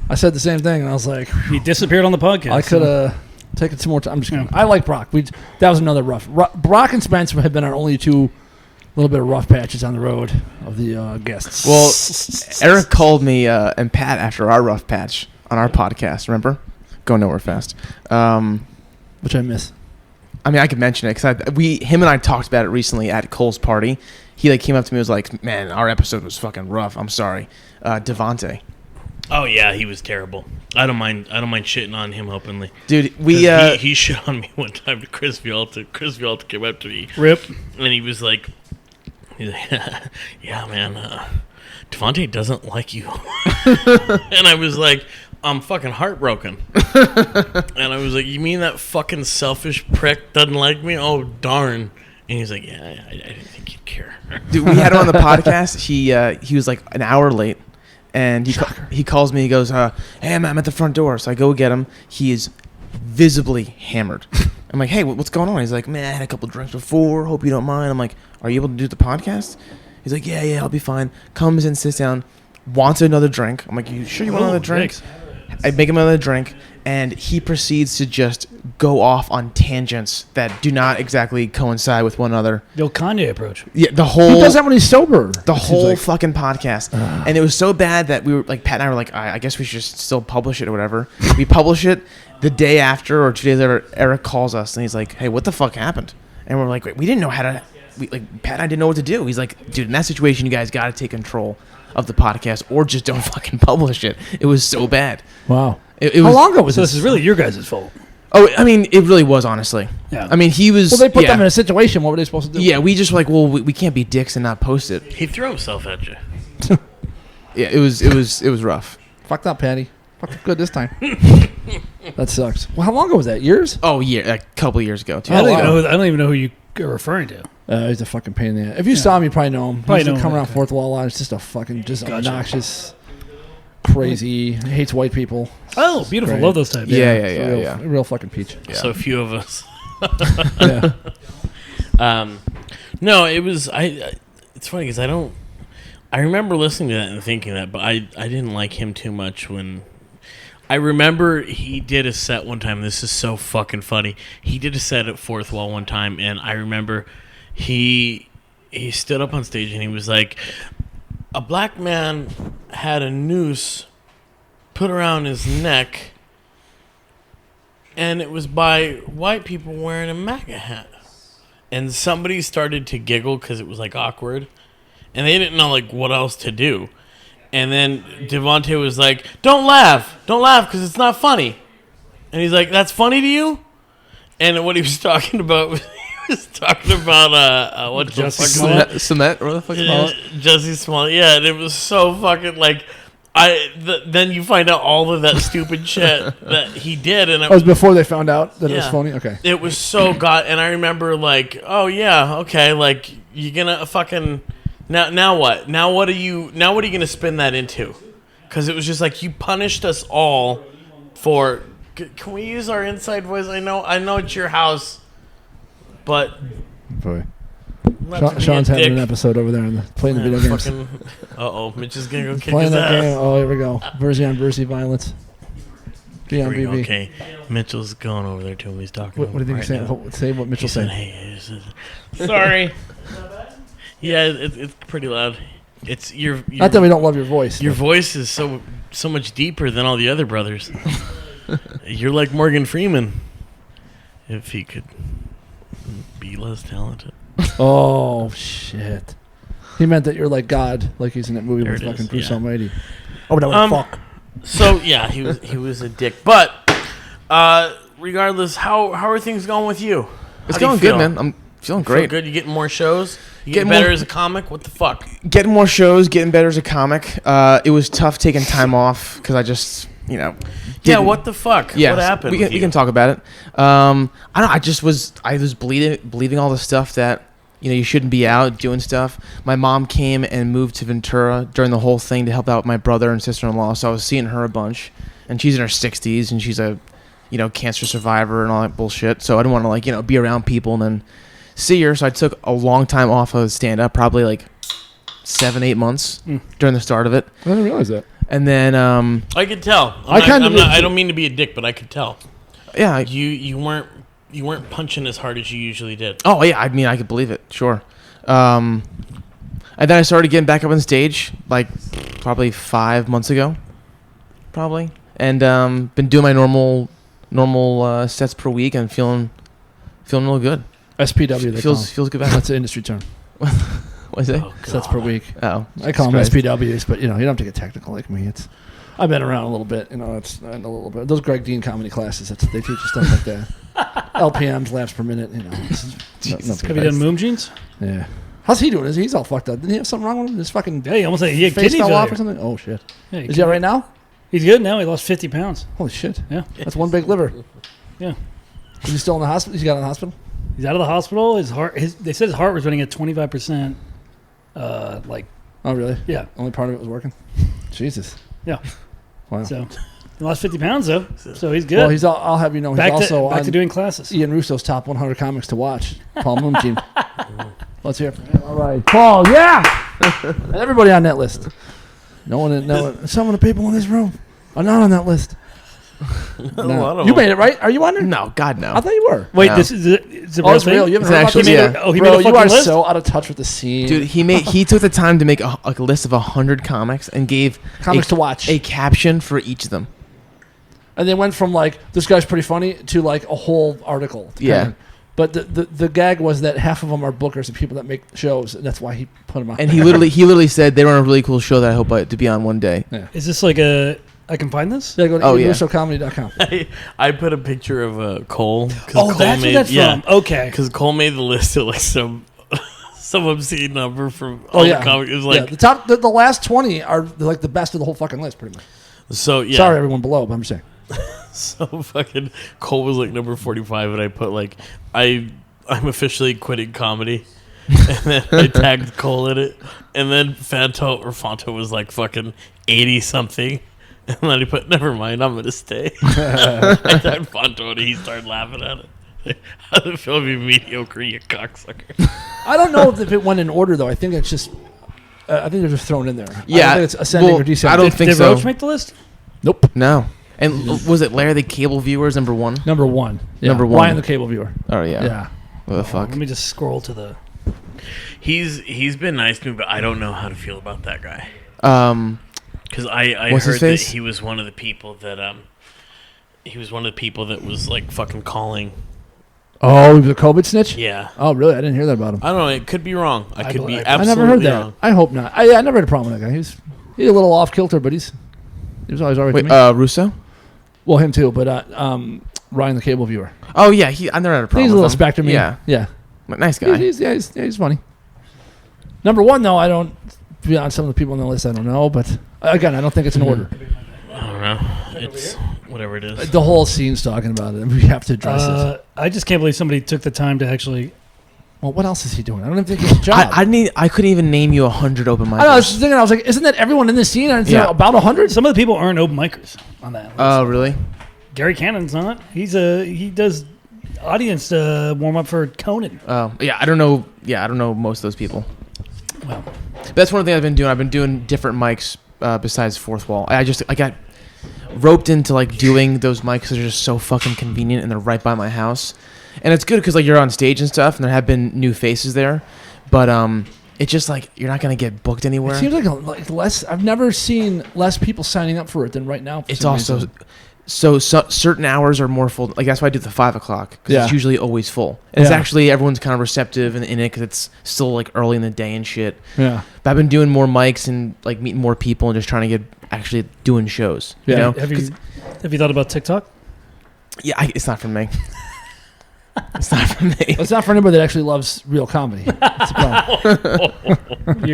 I said the same thing, and I was like, He disappeared on the podcast. I could have taken some more time. I'm just kidding. I like Brock. That was another rough. Brock and Spence have been our only two little bit of rough patches on the road of the guests. Well, Eric called me and Pat after our rough patch on our podcast, remember? Go nowhere fast. Which I miss. I mean, I could mention it because him and I talked about it recently at Cole's party. He came up to me and was like, "Man, our episode was fucking rough. I'm sorry." Devontae. Oh yeah, he was terrible. I don't mind shitting on him openly. Dude, he shit on me one time to Chris Vialta. Chris Vialta came up to me. Rip. And he was like, yeah, man, Devontae doesn't like you. And I was like, I'm fucking heartbroken. And I was like, you mean that fucking selfish prick doesn't like me? Oh, darn. And he's like, yeah, I didn't think you'd care. dude, we had him on the podcast. He was like an hour late. And he calls me. He goes, "Hey, I'm at the front door." So I go get him. He is visibly hammered. I'm like, "Hey, what's going on?" He's like, "Man, I had a couple drinks before. Hope you don't mind." I'm like, "Are you able to do the podcast?" He's like, "Yeah, I'll be fine." Comes in, sits down, wants another drink. I'm like, "You sure you want another drink?" Thanks. I make him another drink, and he proceeds to just go off on tangents that do not exactly coincide with one another. The old Kanye approach. Yeah, the He whole does that when he's sober. the It seems whole like. fucking podcast. And it was so bad that we were like, Pat and I were like, I guess we should just still publish it or whatever. We publish it the day after or 2 days later. Eric calls us and he's like, "Hey, what the fuck happened?" And we're like, "Wait, we didn't know how to." Pat and I didn't know what to do. He's like, "Dude, in that situation, you guys got to take control of the podcast or just don't fucking publish it." It was so bad. Wow. It How was, long ago was So this? this is really your guys' fault. Oh, I mean, it really was, honestly. Yeah. I mean, he was. Well, they put yeah. them in a situation. What were they supposed to do? Yeah, we just were like, well, we can't be dicks and not post it. He threw himself at you. Yeah, it was rough. Fucked up, Patty. Fucked up good this time. That sucks. Well, how long ago was that? Years? Oh yeah, a couple of years ago too. I don't even know who you are referring to. He's a fucking pain in the ass. If you saw him, you probably know him. Probably He's know him, come around okay. fourth wall a lot. It's just a fucking, just Gotcha. obnoxious, crazy, hates white people. Oh, beautiful. Great. Love those types. Yeah, It's a real, yeah. a real fucking peach. Yeah. So few of us. Yeah. No, it was it's funny because I remember listening to that and thinking that, but I didn't like him too much when. I remember he did a set one time. This is so fucking funny. He did a set at Fourth Wall one time, and I remember he stood up on stage and he was like, a black man had a noose put around his neck, and it was by white people wearing a MAGA hat. And somebody started to giggle because it was like awkward, and they didn't know like what else to do. And then Devontae was like, don't laugh, because it's not funny. And he's like, that's funny to you? And what he was talking about was what the fuck is that? Cement, or what the fuck is it called? Jussie Smollett. Yeah, and it was so fucking like, Then you find out all of that stupid shit that he did, and It was before they found out that it was phony? Okay. it was so and I remember like, oh yeah, okay, like you're gonna fucking now what? Now what are you gonna spin that into? Because it was just like you punished us all for. Can we use our inside voice? I know it's your house, but Boy. not to be Sean's a having dick. an episode over there playing the video games. Mitch is gonna go kick Playing his that ass. game. Oh, here we go. Versi on Versi violence. G on Here we go. BB. Okay, Mitchell's going over there to him. He's talking. What do you think he's saying? Say what He Mitchell's said, saying. "Hey, sorry." Yeah, it's pretty loud. It's your Not that we don't love your voice. your voice is so much deeper than all the other brothers. You're like Morgan Freeman, if he could be less talented. Oh, shit. He meant that you're like God, like he's in that movie There with it is, fucking Bruce yeah. Almighty. Oh, no, fuck. So yeah, he was a dick. But regardless, how are things going with you? It's How do you going feel? good, man. I'm feeling Feel great. good. You getting more shows? You Getting getting better more- as a comic? What the fuck? Getting more shows, getting better as a comic. It was tough taking time off because I just, Yeah, didn't- what the fuck? Yeah, What happened? We with can, you? we can talk about it. I don't. I was believing all the stuff that you shouldn't be out doing stuff. My mom came and moved to Ventura during the whole thing to help out my brother and sister-in-law. So I was seeing her a bunch, and she's in her 60s and she's a cancer survivor and all that bullshit. So I didn't want to be around people and then see her. So I took a long time off of stand-up, probably like 7-8 months during the start of it. I didn't realize that. And then I could tell. I don't mean to be a dick, but I could tell. yeah, You weren't punching as hard as you usually did. oh yeah, I mean I could believe it, sure. And then I started getting back up on stage like probably 5 months ago, probably, and been doing my normal sets per week and feeling real good. SPW, they Feels good back. That's an industry term. What is it? Oh, Sets per week. Oh, I call them Christ. SPWs, but you don't have to get technical like me. I've been around a little bit, it's a little bit. Those Greg Dean comedy classes, they teach you stuff like that. LPMs, laughs per minute, Jesus no, Have you done Moom Jeans? yeah. How's he doing? He's all fucked up. Didn't he have something wrong with him? His fucking Yeah, he almost he had face kidney fell off failure. or something? Oh, shit. Yeah, Is he all right now? He's good now. He lost 50 pounds. Holy shit. Yeah. That's one big liver. Yeah. Is he still in the hospital? He got in the hospital? He's out of the hospital. His heart. They said his heart was running at 25%. Oh, really? Yeah. Only part of it was working? Jesus. Yeah. Wow. So he lost 50 pounds though. So he's good. Well, I'll have you know, he's back also to on doing classes. Ian Russo's top 100 comics to watch. Paul Moonteam. Let's hear it from him. All right. Paul, yeah! And everybody on that list. No, some of the people in this room are not on that list. A lot of You them. made it, right? Are you on there? No, God no. I thought you were. Wait, No. this is it's a Oh, real it's thing? real. You haven't It's heard about actually- this? yeah. Oh, he Bro, made a you are fucking list. so out of touch with the scene. Dude, he took the time to make a list of 100 comics and gave Comics to watch. a caption for each of them. And they went from like, this guy's pretty funny to like a whole article. Yeah. But the gag was that half of them are bookers and people that make shows, and that's why he put them on. And he literally said they were on a really cool show that I hope to be on one day. Is this like a? I can find this. Yeah, go to Oh, yeah. IanRussoComedy.com. I put a picture of Cole. 'cause Oh, Cole that's where that's from. Okay. Because Cole made the list of like some obscene number from Oh all yeah, the comics. It was yeah. like The last 20 are like the best of the whole fucking list, pretty much. so. Yeah. Sorry, everyone below, but I'm just saying. So fucking Cole was like number 45, and I put like I'm officially quitting comedy, and then I tagged Cole in it, and then Fanto was like fucking 80 something, and then he put never mind, I'm gonna stay. I tagged Fanto, and he started laughing at it. How the film be mediocre, you cocksucker. I don't know if it went in order though. I think it's just. I think they're just thrown in there. I Yeah, don't think it's ascending or descending. I don't think Did so. Roach make the list? Nope. No. And was it Larry the Cable Viewer's number one? Number one. Yeah. Number one. Ryan the Cable Viewer. Oh yeah. Yeah. What the fuck? Let me just scroll to the. He's been nice to me, but I don't know how to feel about that guy. Because I What's his heard that face? he was one of the people that was like fucking calling. Oh, the COVID snitch? Yeah. Oh, really? I didn't hear that about him. I don't know. It could be wrong. I could be I I absolutely never heard that. wrong. I hope not. I never had a problem with that guy. He's a little off kilter, but he was always all right Wait, to me. Russo? Well, him too, but Ryan the Cable Viewer. Oh yeah, I never had a problem. He's a with little him. spectrum. Yeah, Yeah. nice guy. He's funny. Number one, though, I don't beyond some of the people on the list, I don't know. But again, I don't think it's in order. I don't know. It's whatever it is. The whole scene's talking about it, and we have to address it. I just can't believe somebody took the time to actually. Well, what else is he doing? I don't even think it's a job. I couldn't even name you 100 open mics. I was thinking, I was like, isn't that everyone in this scene? And it's Yeah. about 100? Some of the people aren't open micers on that list. Oh, really? Gary Cannon's not. He does audience warm up for Conan. Oh, yeah. I don't know. Yeah, I don't know most of those people. Well, But that's one thing I've been doing. I've been doing different mics besides Fourth Wall. I got roped into like doing those mics that are just so fucking convenient and they're right by my house. And it's good because like you're on stage and stuff, and there have been new faces there, but it's just like you're not gonna get booked anywhere. It seems like less. I've never seen less people signing up for it than right now. It's also so certain hours are more full. Like that's why I do the 5 o'clock because it's usually always full. And it's actually everyone's kind of receptive in it because it's still like early in the day and shit. Yeah. But I've been doing more mics and like meeting more people and just trying to get actually doing shows. Yeah. You know? have you thought about TikTok? Yeah, it's not for me. It's not for me. It's not for anybody that actually loves real comedy. It's a problem.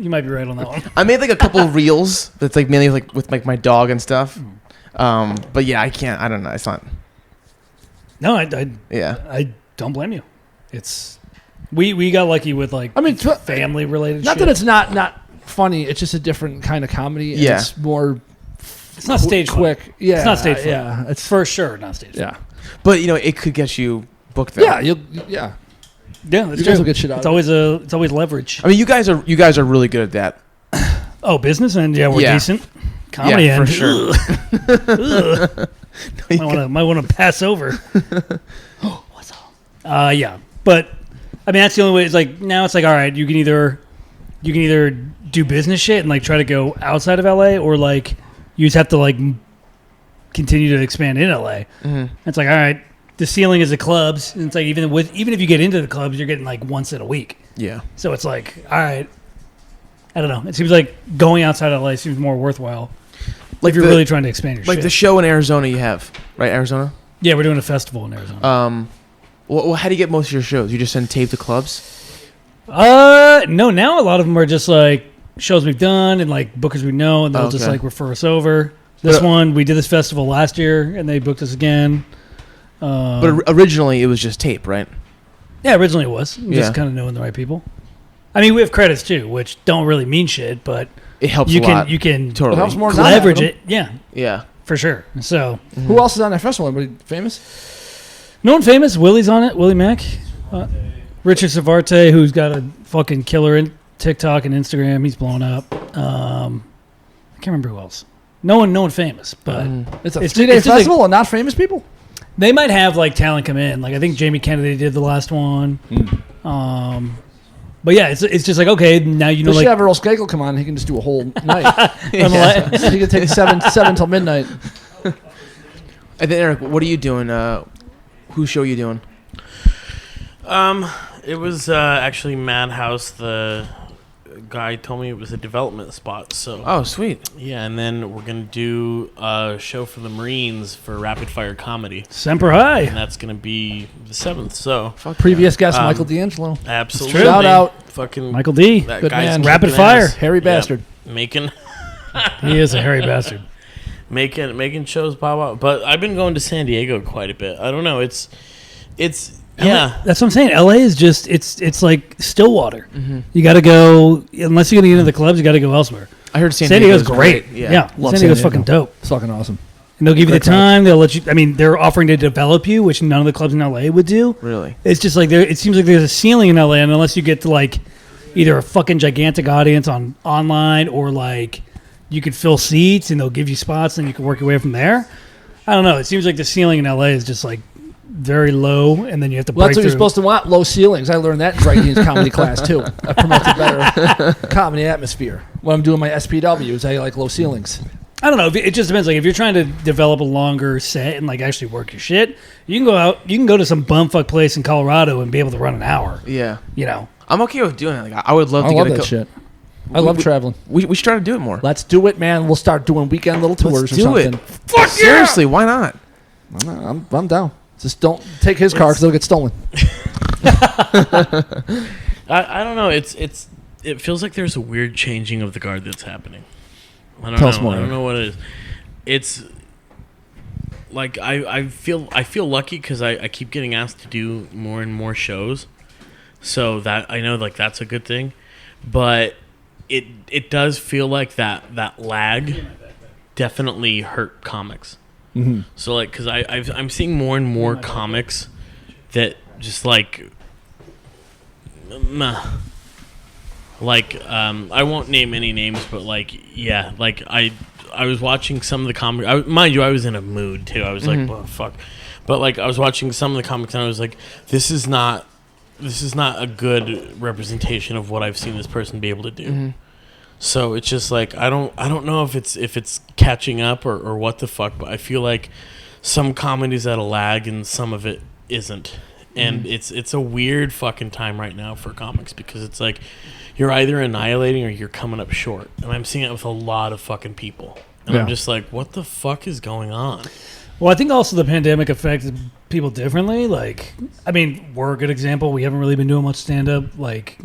You might be right on that one. I made like a couple of reels that's like mainly like with like my dog and stuff. But yeah, I can't. I don't know. It's not. No, Yeah. I don't blame you. It's we got lucky with like family related. Not shit. that it's not funny. It's just a different kind of comedy. And Yeah. It's more. It's not stage quick. fun. Yeah. It's not stage fun. Yeah. It's For sure not stage fun. yeah. But it could get you booked. There. Yeah. Yeah, that's You guys true. will get shit out. It's always leverage. I mean, you guys are really good at that. Oh, business end, yeah, we're Yeah. decent. Comedy Yeah, end, for sure. ugh. Might want to pass over. What's up? Yeah, but I mean that's the only way. It's like now it's like all right, you can either do business shit and like try to go outside of LA, or like you just have to like continue to expand in LA. Mm-hmm. It's like all right, the ceiling is the clubs, and it's like even if you get into the clubs, you're getting like once in a week. Yeah. So it's like all right, I don't know. It seems like going outside of LA seems more worthwhile. Like if you're really trying to expand your like shit. the show in Arizona you have, right? Arizona. Yeah, we're doing a festival in Arizona. Well, how do you get most of your shows? You just send tape to clubs? No. Now a lot of them are just like shows we've done and like bookers we know, and they'll just like refer us over. This one we did this festival last year, and they booked us again. But originally it was just tape, right? Yeah, originally it was just kind of knowing the right people. I mean, we have credits too, which don't really mean shit, but it helps you a can lot. you can Totally. It helps more than leverage that, it. Yeah, Yeah. for sure. So Who else is on that festival? Anybody famous? no one famous. Willie's on it. Willie Mack, Richard Savarte, who's got a fucking killer in TikTok and Instagram. He's blowing up. I can't remember who else. No one famous, but It's a It's 3-day just like- festival and not famous people? they might have like talent come in. Like I think Jamie Kennedy did the last one. But yeah, it's just like okay, now you know We should like have Earl Skakel come on. He can just do a whole night. Yeah. He can take seven till midnight. And then Eric, what are you doing? Whose show are you doing? It was actually Madhouse. The guy told me it was a development spot. So Oh, sweet. yeah, and then we're gonna do a show for the Marines for Rapid Fire Comedy, Semper and Hi. that's gonna be the 7th. So Previous guest, Michael D'Angelo. absolutely, Shout out. fucking Michael D. That Good guy's man. kicking Rapid ass. Fire. Hairy bastard. making He is a hairy bastard. making shows pop up. But I've been going to San Diego quite a bit. I don't know. It's yeah. That's what I'm saying. LA is just it's like Stillwater. You got to go unless you're gonna get into the clubs. You got to go elsewhere. I heard San Diego's Diego's great. Yeah. Love San San Diego's Diego. fucking dope. It's fucking awesome. And they'll give you the Great crowd. time. They'll let you. I mean, they're offering to develop you, which none of the clubs in LA would do. Really? It's just like it seems like there's a ceiling in LA, and unless you get to like either a fucking gigantic audience online or like you could fill seats and they'll give you spots and you can work your way from there. I don't know. It seems like the ceiling in LA is just like very low, and then you have to Well, break that's what you're through. supposed to want. Low ceilings. I learned that in Dry Dean's comedy class too. I promote a better comedy atmosphere. When I'm doing my SPWs, I like low ceilings. I don't know. It just depends. Like if you're trying to develop a longer set and like actually work your shit, you can go out. You can go to some bumfuck place in Colorado and be able to run an hour. Yeah. You know. I'm okay with doing it. Like, I would love I to love get a that shit. I love traveling. We should try to do it more. Let's do it, man. We'll start doing weekend little tours Let's or do something. it. Fuck Seriously, why not? I'm down. Just don't take his car because it'll get stolen. I don't know. It's it feels like there's a weird changing of the guard that's happening. I don't Tell know. us more. I don't know what it is. It's like I feel lucky because I keep getting asked to do more and more shows, so that I know like that's a good thing, but it does feel like that lag definitely hurt comics. Mm-hmm. So like because I'm seeing more and more comics that just like meh. Like I won't name any names, but like yeah, like I was watching some of the comics. Mind you, I was in a mood too. I was like, well, fuck. But like I was watching some of the comics and I was like, this is not a good representation of what I've seen this person be able to do. So it's just like I don't know if it's catching up or what the fuck, but I feel like some comedy's at a lag and some of it isn't. And it's a weird fucking time right now for comics because it's like you're either annihilating or you're coming up short. And I'm seeing it with a lot of fucking people. And I'm just like, what the fuck is going on? Well, I think also the pandemic affected people differently. Like, I mean, we're a good example. We haven't really been doing much stand-up. Like,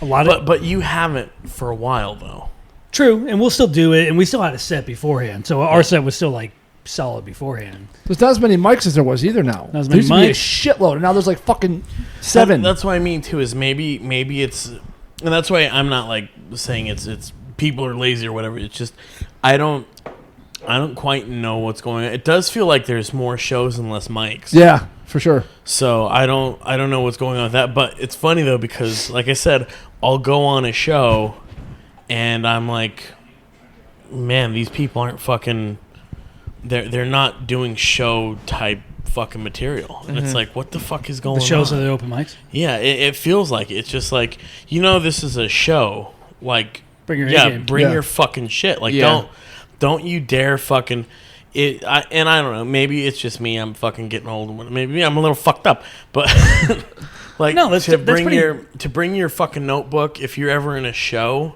a lot of... But you haven't for a while, though. True, and we'll still do it. And we still had a set beforehand. So our set was still, like, solid beforehand. There's not as many mics as there was either now. Not as There many used to be a mics. shitload, and now there's like fucking 7. That's what I mean, too, is maybe it's... And that's why I'm not, like, saying it's people are lazy or whatever. It's just... I don't quite know what's going on. It does feel like there's more shows and less mics. Yeah, for sure. So I don't know what's going on with that. But it's funny though because, like I said, I'll go on a show, and I'm like, man, these people aren't fucking. They're not doing show type fucking material, and it's like, what the fuck is going on? The shows are the open mics? Yeah, it feels like it. It's just like this is a show. Like, Bring your A game. bring your fucking shit. Like, don't you dare fucking it. And I don't know. Maybe it's just me. I'm fucking getting old. Maybe I'm a little fucked up. But like, No, that's to bring your fucking notebook if you're ever in a show,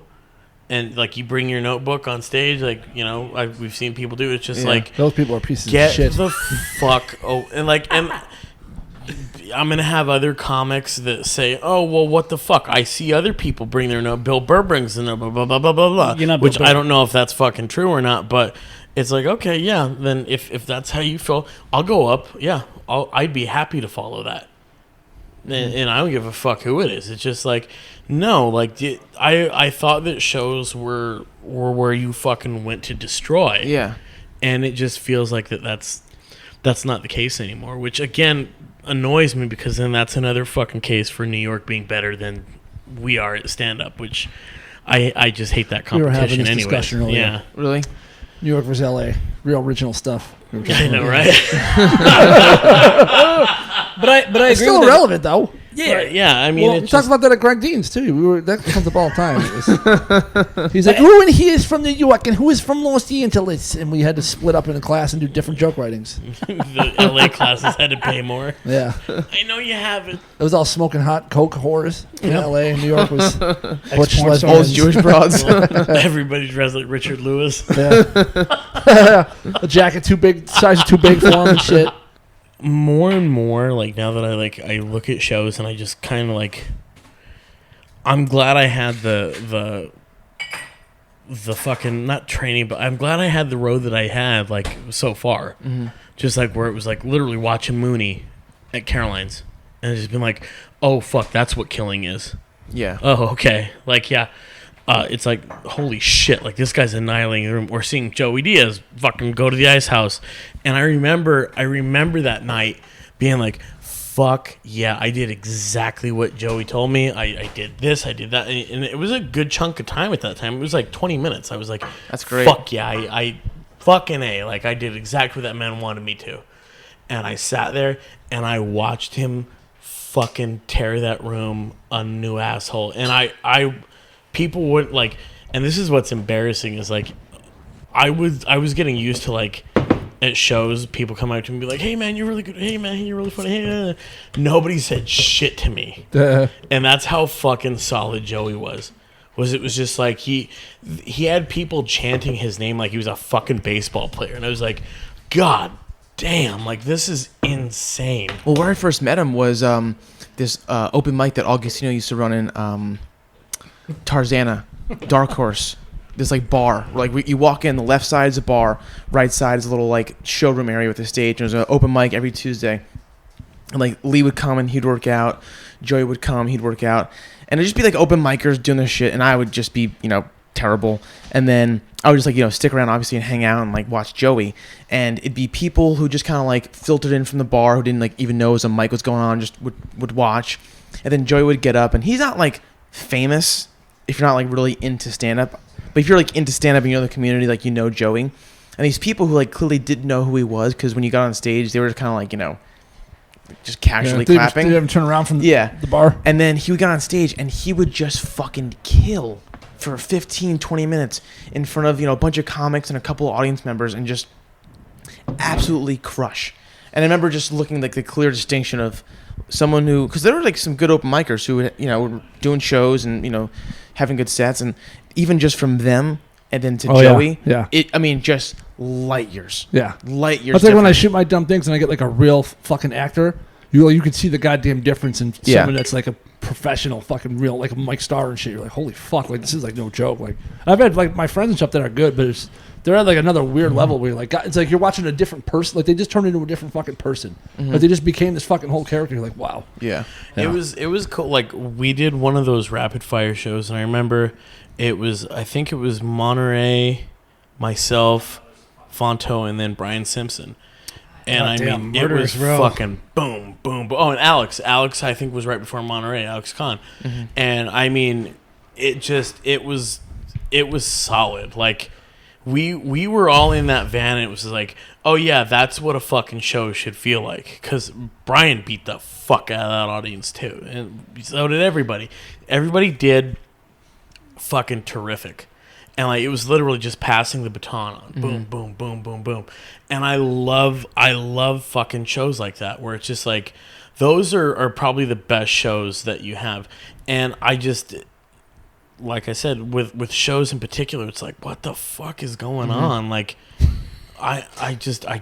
and like you bring your notebook on stage. Like we've seen people do. It's just like Those people are pieces get of shit. the fuck. And I'm gonna have other comics that say, "Oh, well, what the fuck?" I see other people bring their note. Bill Burr brings the note, blah blah blah blah blah blah. You're not Bill Which Burr. I don't know if that's fucking true or not, but it's like, okay, yeah. Then if that's how you feel, I'll go up. Yeah, I'd be happy to follow that. And I don't give a fuck who it is. It's just like, no, like I thought that shows were where you fucking went to destroy. Yeah. And it just feels like that's not the case anymore, which again annoys me because then that's another fucking case for New York being better than we are at stand-up, which I just hate that We were having competition this anyway. discussion earlier. Yeah. Really? New York versus LA. Real original stuff. I know, right? But I agree It's still with that. relevant, though. yeah. I mean, Well, we it's talked just, about that at Greg Dean's, too. That comes up all the time. He's like, who in here is from New York and who is from Los Angeles? And we had to split up in a class and do different joke writings. the LA classes had to pay more. Yeah. I know you haven't. It was all smoking hot Coke whores in LA, and New York was butch Ex-porn lesbians. stars. All Jewish broads. Everybody dressed like Richard Lewis. Yeah. A jacket too big, size too big for him and shit. More and more, like now that I look at shows and I just kind of like, I'm glad I had the fucking not training, but I'm glad I had the road that I had like so far. Just like where it was like literally watching Mooney at Caroline's and it's just been like, oh fuck, that's what killing is. Yeah. Oh, okay. Like, yeah. It's like, holy shit, like this guy's annihilating the room. We're seeing Joey Diaz fucking go to the ice house. And I remember that night being like, fuck yeah, I did exactly what Joey told me. I did this, I did that. And it was a good chunk of time at that time. It was like 20 minutes. I was like, That's great. Fuck yeah, I fucking A. Like, I did exactly what that man wanted me to. And I sat there and I watched him fucking tear that room a new asshole. And I people would like, and this is what's embarrassing is like, I was getting used to like at shows people come up to me and be like, hey man, you're really good, hey man, you're really funny, hey. Nobody said shit to me. And that's how fucking solid Joey was it was just like he had people chanting his name like he was a fucking baseball player, and I was like, god damn, like this is insane. Well, where I first met him was this open mic that Augustino used to run in Tarzana, Dark Horse, this like bar. Like you walk in, the left side is a bar, right side is a little like showroom area with a stage. And there's an open mic every Tuesday. And like Lee would come and he'd work out, Joey would come, he'd work out, and it'd just be like open micers doing their shit, and I would just be, terrible. And then I would just like, stick around obviously and hang out and like watch Joey. And it'd be people who just kind of like filtered in from the bar who didn't like even know a mic was going on, just would watch. And then Joey would get up, and he's not like famous if you're not like really into stand-up. But if you're like into stand-up and you know the community, like Joey. And these people who like clearly didn't know who he was, because when you got on stage, they were just kind of like, just casually clapping. They turn around from the bar. And then he would get on stage and he would just fucking kill for 15, 20 minutes in front of, a bunch of comics and a couple of audience members and just absolutely crush. And I remember just looking like the clear distinction of someone who, because there were like some good open micers who, were doing shows and, having good sets. And even just from them and then to Joey, just light years. Yeah. Light years. I'll tell you, when I shoot my dumb things and I get like a real fucking actor, you can see the goddamn difference in someone that's like a professional fucking real, like a Mike Starr and shit. You're like, holy fuck, like this is like no joke. Like I've had like my friends and stuff that are good, but they're at like another weird level where you're like, it's like you're watching a different person. Like they just turned into a different fucking person. Like they just became this fucking whole character. You're like, wow. Yeah. It was cool. Like we did one of those rapid fire shows, and I remember I think it was Monterey, myself, Fonto, and then Brian Simpson. And it was fucking boom, boom, boom. Oh, and Alex, I think was right before Monterey, Alex Kahn. And it was solid. Like we were all in that van, and it was like, oh yeah, that's what a fucking show should feel like. Because Brian beat the fuck out of that audience too, and so did everybody. Everybody did fucking terrific. And like it was literally just passing the baton on. Boom, boom, boom, boom, boom. And I love fucking shows like that where it's just like those are probably the best shows that you have. And I just, like I said, with shows in particular, it's like, what the fuck is going on? Like I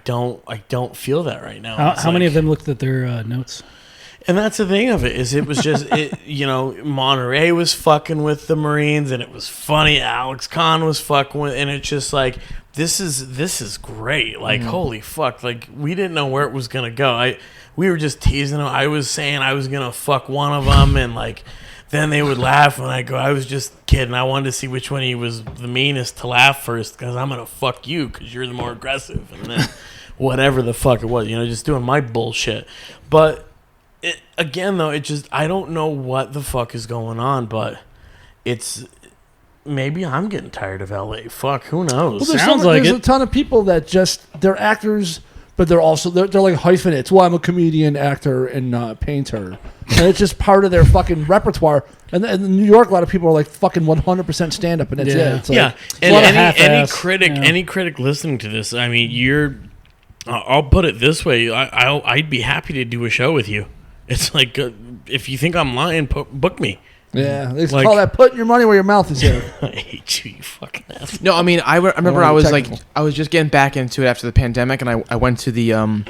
don't feel that right now. How many of them looked at their notes? And that's the thing of it, is it was just, Monterey was fucking with the Marines, and it was funny. Alex Kahn was fucking with, and it's just like, this is great. Like, holy fuck. Like, we didn't know where it was going to go. We were just teasing them. I was saying I was going to fuck one of them, and like, then they would laugh, and I was just kidding. I wanted to see which one he was the meanest to laugh first, because I'm going to fuck you, because you're the more aggressive. And then whatever the fuck it was, just doing my bullshit. But again, though, I don't know what the fuck is going on, but maybe I'm getting tired of LA. Fuck, who knows? Well, there's a ton of people that they're actors, but they're also they're like hyphenates. Well, I'm a comedian, actor, and painter, and it's just part of their fucking repertoire. And in New York, a lot of people are like fucking 100% stand up, and that's it. It's like, and any critic listening to this, I mean, I'll put it this way: I'd be happy to do a show with you. It's like, if you think I'm lying, book me. Yeah, they call that putting your money where your mouth is. I hate you fucking ass. No, I mean, I remember I was just getting back into it after the pandemic, and I went to the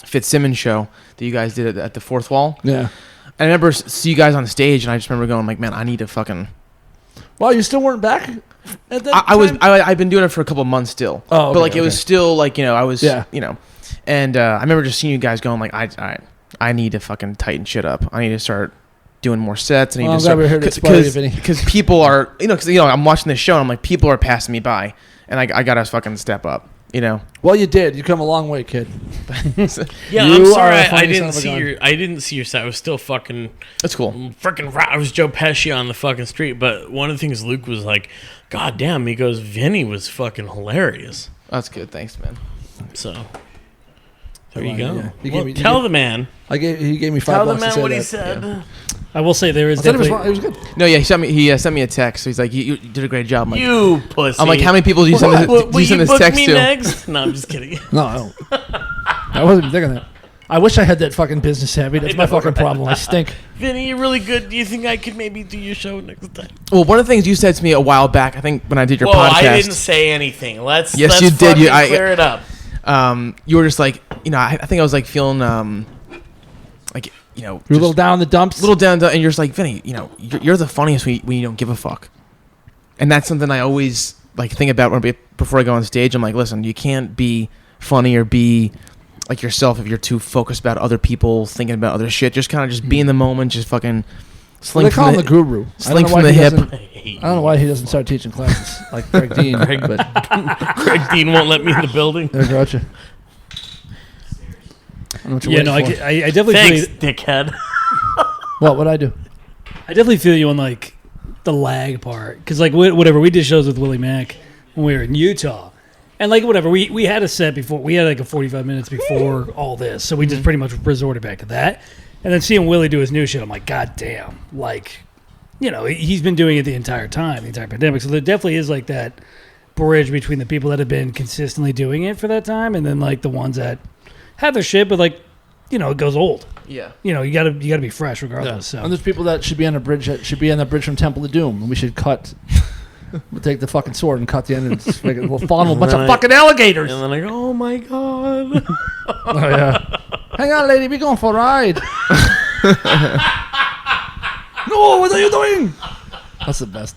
Fitzsimmons show that you guys did at the Fourth Wall. Yeah. And I remember see you guys on stage, and I just remember going like, man, I need to fucking... Well, you still weren't back at that time? I've been doing it for a couple of months still. Oh, okay, but like it was still like, I was, and I remember just seeing you guys going like, I need to fucking tighten shit up. I need to start doing more sets. I need to start, because people are, because I'm watching this show and I'm like, people are passing me by, and I gotta fucking step up. Well, you did. You come a long way, kid. Yeah, I'm sorry. I didn't see your set. I was still fucking. That's cool. Freaking. I was Joe Pesci on the fucking street. But one of the things Luke was like, God damn. He goes, Vinnie was fucking hilarious. That's good. Thanks, man. So. There you go. Yeah. Tell the man. He gave me $5. Tell the man what he said. Yeah. I will say there is definitely... It was good. No, yeah, he sent me a text. So he's like, you did a great job. You pussy. I'm like, how many people do you send this text to? Next? No, I'm just kidding. No, I don't. I wasn't even thinking that. I wish I had that fucking business savvy. That's my fucking problem. I stink. Vinny, you're really good. Do you think I could maybe do your show next time? Well, one of the things you said to me a while back, I think when I did your podcast. I didn't say anything. Let's you did. Clear it up. You were just like, I think I was like feeling like You're a little down in the dumps. and you're just like, Vinny, you're the funniest when you don't give a fuck. And that's something I always like think about before I go on stage. I'm like, listen, you can't be funny or be like yourself if you're too focused about other people, thinking about other shit. Just kind of just be in the moment, just fucking sling they call him the guru. Sling from the hip. I don't know why he doesn't start teaching classes like Greg Dean. but Greg Dean won't let me in the building. There's Rocha. I definitely Thanks, feel dickhead. What'd I do? I definitely feel you on like the lag part because like whatever we did shows with Willie Mack when we were in Utah, and like whatever we had a set before we had like a 45 minutes before all this, so we just pretty much resorted back to that, and then seeing Willie do his new shit, I'm like, God damn, like he's been doing it the entire time, the entire pandemic, so there definitely is like that bridge between the people that have been consistently doing it for that time, and then like the ones that have their shit, but like it goes old. Yeah, you gotta be fresh regardless. So. And there's people that should be on a bridge from Temple of Doom, and we should cut. We'll take the fucking sword and cut the end, and just make it, we'll funnel a bunch of fucking alligators. And then I go, oh my god. Oh yeah. Hang on, lady, we going for a ride. No, what are you doing? That's the best.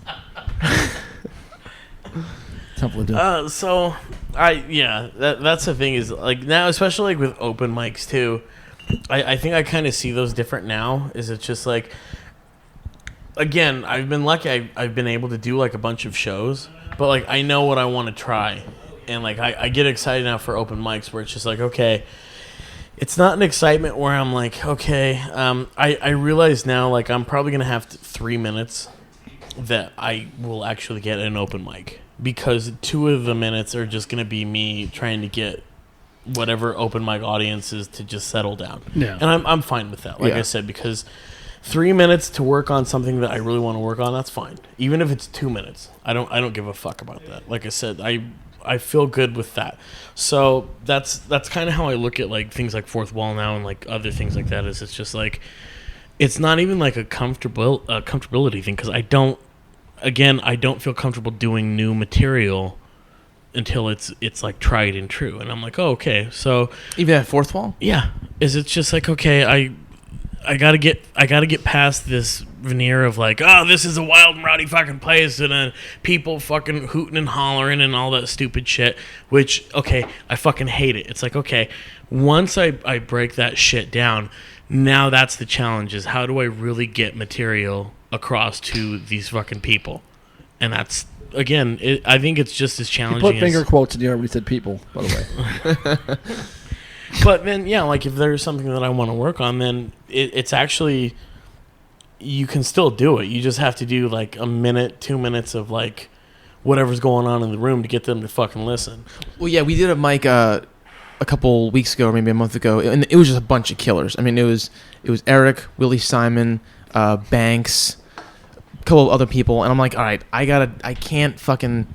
Temple of Doom. That's the thing is like now, especially like with open mics too. I think I kind of see those different now. Is it's just like, again, I've been lucky. I've been able to do like a bunch of shows, but like I know what I want to try, and like I get excited now for open mics where it's just like, okay, it's not an excitement where I'm like, okay, I realize now like I'm probably gonna have 3 minutes that I will actually get an open mic because 2 of the minutes are just gonna be me trying to get whatever open mic audience is to just settle down. Yeah. And I'm fine with that. Like I said, because 3 minutes to work on something that I really want to work on, that's fine. Even if it's 2 minutes. I don't give a fuck about that. Like I said, I feel good with that. So that's kind of how I look at like things like Fourth Wall now and like other things like that. Is it's just like it's not even like a comfortability thing because I don't feel comfortable doing new material until it's like tried and true, and I'm like, oh, okay. So even at Fourth Wall, it's just like, okay, I gotta get past this veneer of like, oh, this is a wild and rowdy fucking place, and then people fucking hooting and hollering and all that stupid shit. Which, okay, I fucking hate it. It's like, okay, once I break that shit down, now that's the challenge: is how do I really get material across to these fucking people? And that's. Again, I think it's just as challenging. You put finger quotes in the air when you said people, by the way. But then, like if there's something that I want to work on, then it's actually, you can still do it. You just have to do like a minute, 2 minutes of like whatever's going on in the room to get them to fucking listen. Well, yeah, we did a mic a couple weeks ago, or maybe a month ago, and it was just a bunch of killers. I mean, it was Eric, Willie Simon, Banks, couple of other people, and I'm like, all right, I can't fucking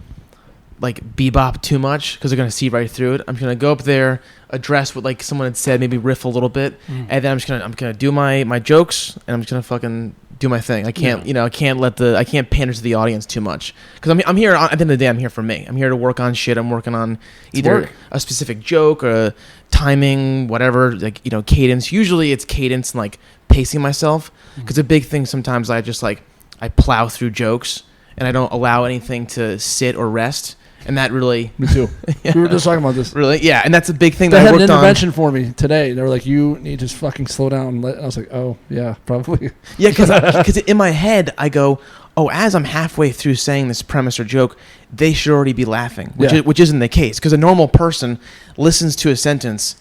like bebop too much because they're gonna see right through it. I'm gonna go up there, address what like someone had said, maybe riff a little bit, and then I'm gonna do my jokes, and I'm just gonna fucking do my thing. I can't I can't pander to the audience too much because I'm here at the end of the day. I'm here for me. I'm here to work on shit. I'm working on either a specific joke or timing, whatever, like cadence. Usually it's cadence and like pacing myself because a big thing sometimes I just like. I plow through jokes and I don't allow anything to sit or rest, and that really. Me too. We were just talking about this. Really, yeah, and that's a big thing they that I had worked an intervention for me today. They were like, "You need to fucking slow down." I was like, "Oh yeah, probably." Yeah, because in my head I go, "Oh, as I'm halfway through saying this premise or joke, they should already be laughing," which isn't the case because a normal person listens to a sentence,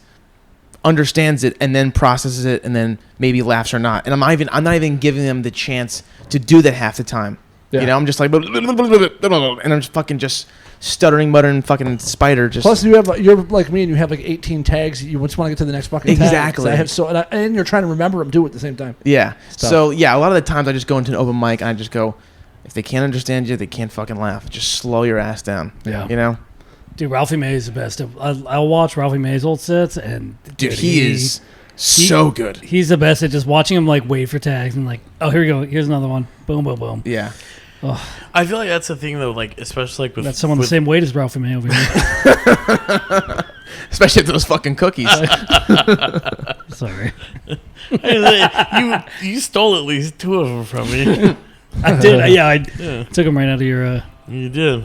understands it, and then processes it, and then maybe laughs or not. And I'm not even giving them the chance to do that half the time. Yeah. I'm just like, and I'm just fucking just stuttering, muttering, fucking spider. Just plus, you're like me, and you have like 18 tags. You just want to get to the next fucking exactly. Tag. I have and you're trying to remember them too at the same time. Yeah. So yeah, a lot of the times I just go into an open mic and I just go, if they can't understand you, they can't fucking laugh. Just slow your ass down. Yeah. Dude, Ralphie May is the best. I'll watch Ralphie May's old sets, and dude, he is so good. He's the best at just watching him like wait for tags and like, oh, here we go. Here's another one. Boom, boom, boom. Yeah. Oh. I feel like that's the thing though, like especially like with that's someone the same weight as Ralphie May over here. Especially if those fucking cookies. Sorry. You stole at least 2 of them from me. I did. Yeah, I took them right out of your You did.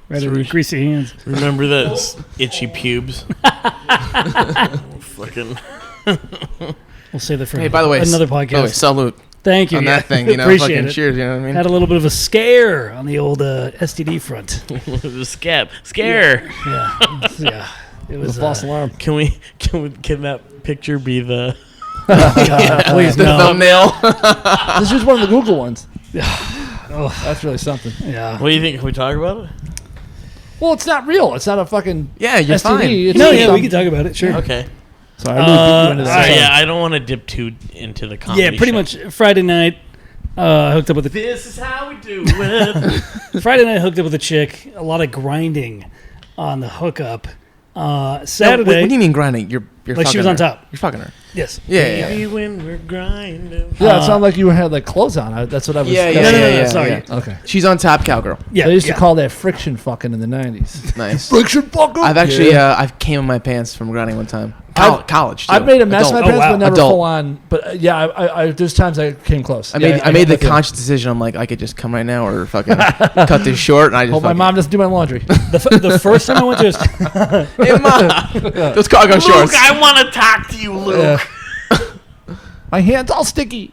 right out of your greasy hands. Remember that itchy pubes? Fucking. We'll save that for Hey, by the way, another podcast. By the way, salute Thank you. on that thing. Appreciate fucking it. cheers. You know what I mean? Had a little bit of a scare on the old STD front. The scare. Yeah. It It was was a false alarm. Can that picture be the? please The no. thumbnail. This is one of the Google ones. Oh, That's really something. yeah. What do you think? Can we talk about it? Well, it's not real. It's not a fucking Yeah, you're STD. fine. It's No, just yeah, we some- can talk about it. Sure. Okay. Sorry, I really beat you into this. Sorry. Yeah, I don't want to dip too into the comedy. Yeah, pretty show. much Friday night. I hooked up with a This is how we do it. Friday night. I hooked up with a chick. A lot of grinding on the hookup. No, Saturday. what do you mean grinding? You're Like she fucking was on her. top. You're fucking her. Yes. Yeah. Maybe when we're grinding. Yeah, it sounded like you had like clothes on. That's what I was. Yeah, No, no, no, yeah, sorry. yeah. Okay. She's on top, cowgirl. Yeah. They used yeah. to call that friction fucking in the 90s. Nice. Friction fucking. I've actually, I've came in my pants from grinding one time. College. Too. I've made a mess of my Adult. pants, wow. but never Adult. full on. But yeah, I there's times I came close. I Yeah, made the got that. conscious decision. I'm like, I could just come right now or fucking cut this short. And I just Hope my fucking- mom doesn't do my laundry. The first time I went to Hey, mom. Those cargo Luke, shorts. I want to talk to you, Luke. My hands all sticky.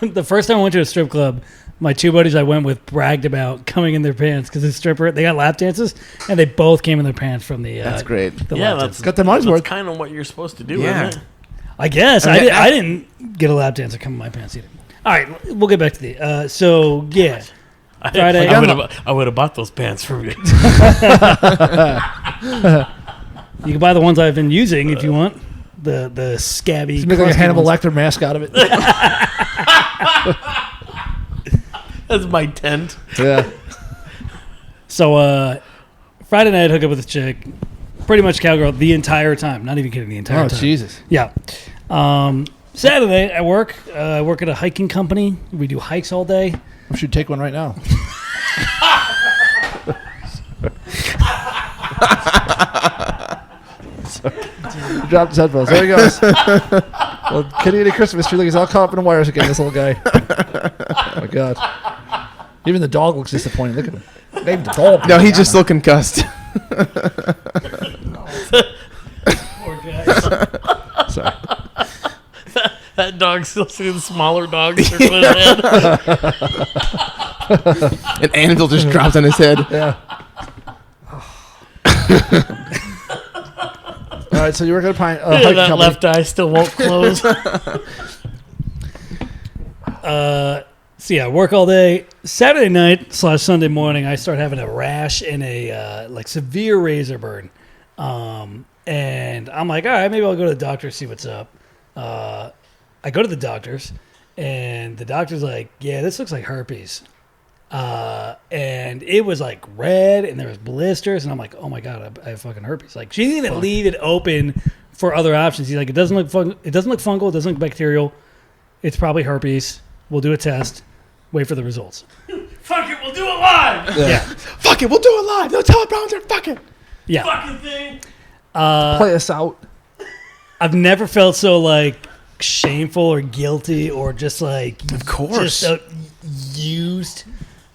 the first time I went to a strip club, my 2 buddies I went with bragged about coming in their pants because the stripper they got lap dances and they both came in their pants from the. That's great. The Yeah, lap that's dances. Got their money's That's worth. kind of what you're supposed to do, Yeah. isn't it? I guess I mean, I didn't get a lap dancer come in my pants either. All right, we'll get back to the. So yeah, Friday. I would have bought those pants from you. You can buy the ones I've been using if you want. The scabby. You make like a crusty Hannibal ones. Lecter mask out of it. That's my tent. Yeah. So Friday night, hook up with a chick, pretty much cowgirl the entire time. Not even kidding, the entire Oh time. Jesus. Yeah. Saturday I work. I work at a hiking company. We do hikes all day. I should take one right now. He dropped his headphones. There he goes. Well, Canadian Christmas tree. Look, he's all caught up in the wires again. This little guy. Oh my God. Even the dog looks disappointed. Look at him. Even the dog. No, he's just still concussed. Poor guy. Sorry. That dog's still seeing smaller dogs circling his head. An anvil just drops on his head. Yeah. All right, so you work at a hiking That company. left eye still won't close. So yeah, work all day. Saturday night / Sunday morning, I start having a rash and a like severe razor burn. And I'm like, all right, maybe I'll go to the doctor, see what's up. I go to the doctor's, and the doctor's like, yeah, this looks like herpes. And it was like red, and there was blisters, and I'm like, oh my God, I have fucking herpes. Like, she didn't even leave it open for other options. He's like, it doesn't look fungal, it doesn't look bacterial. It's probably herpes. We'll do a test. Wait for the results. Fuck it, we'll do it live. Yeah. Fuck it, we'll do it live. No teleprompter. Fuck it. Yeah. Fucking thing. Play us out. I've never felt so like shameful or guilty or just like Of course. just used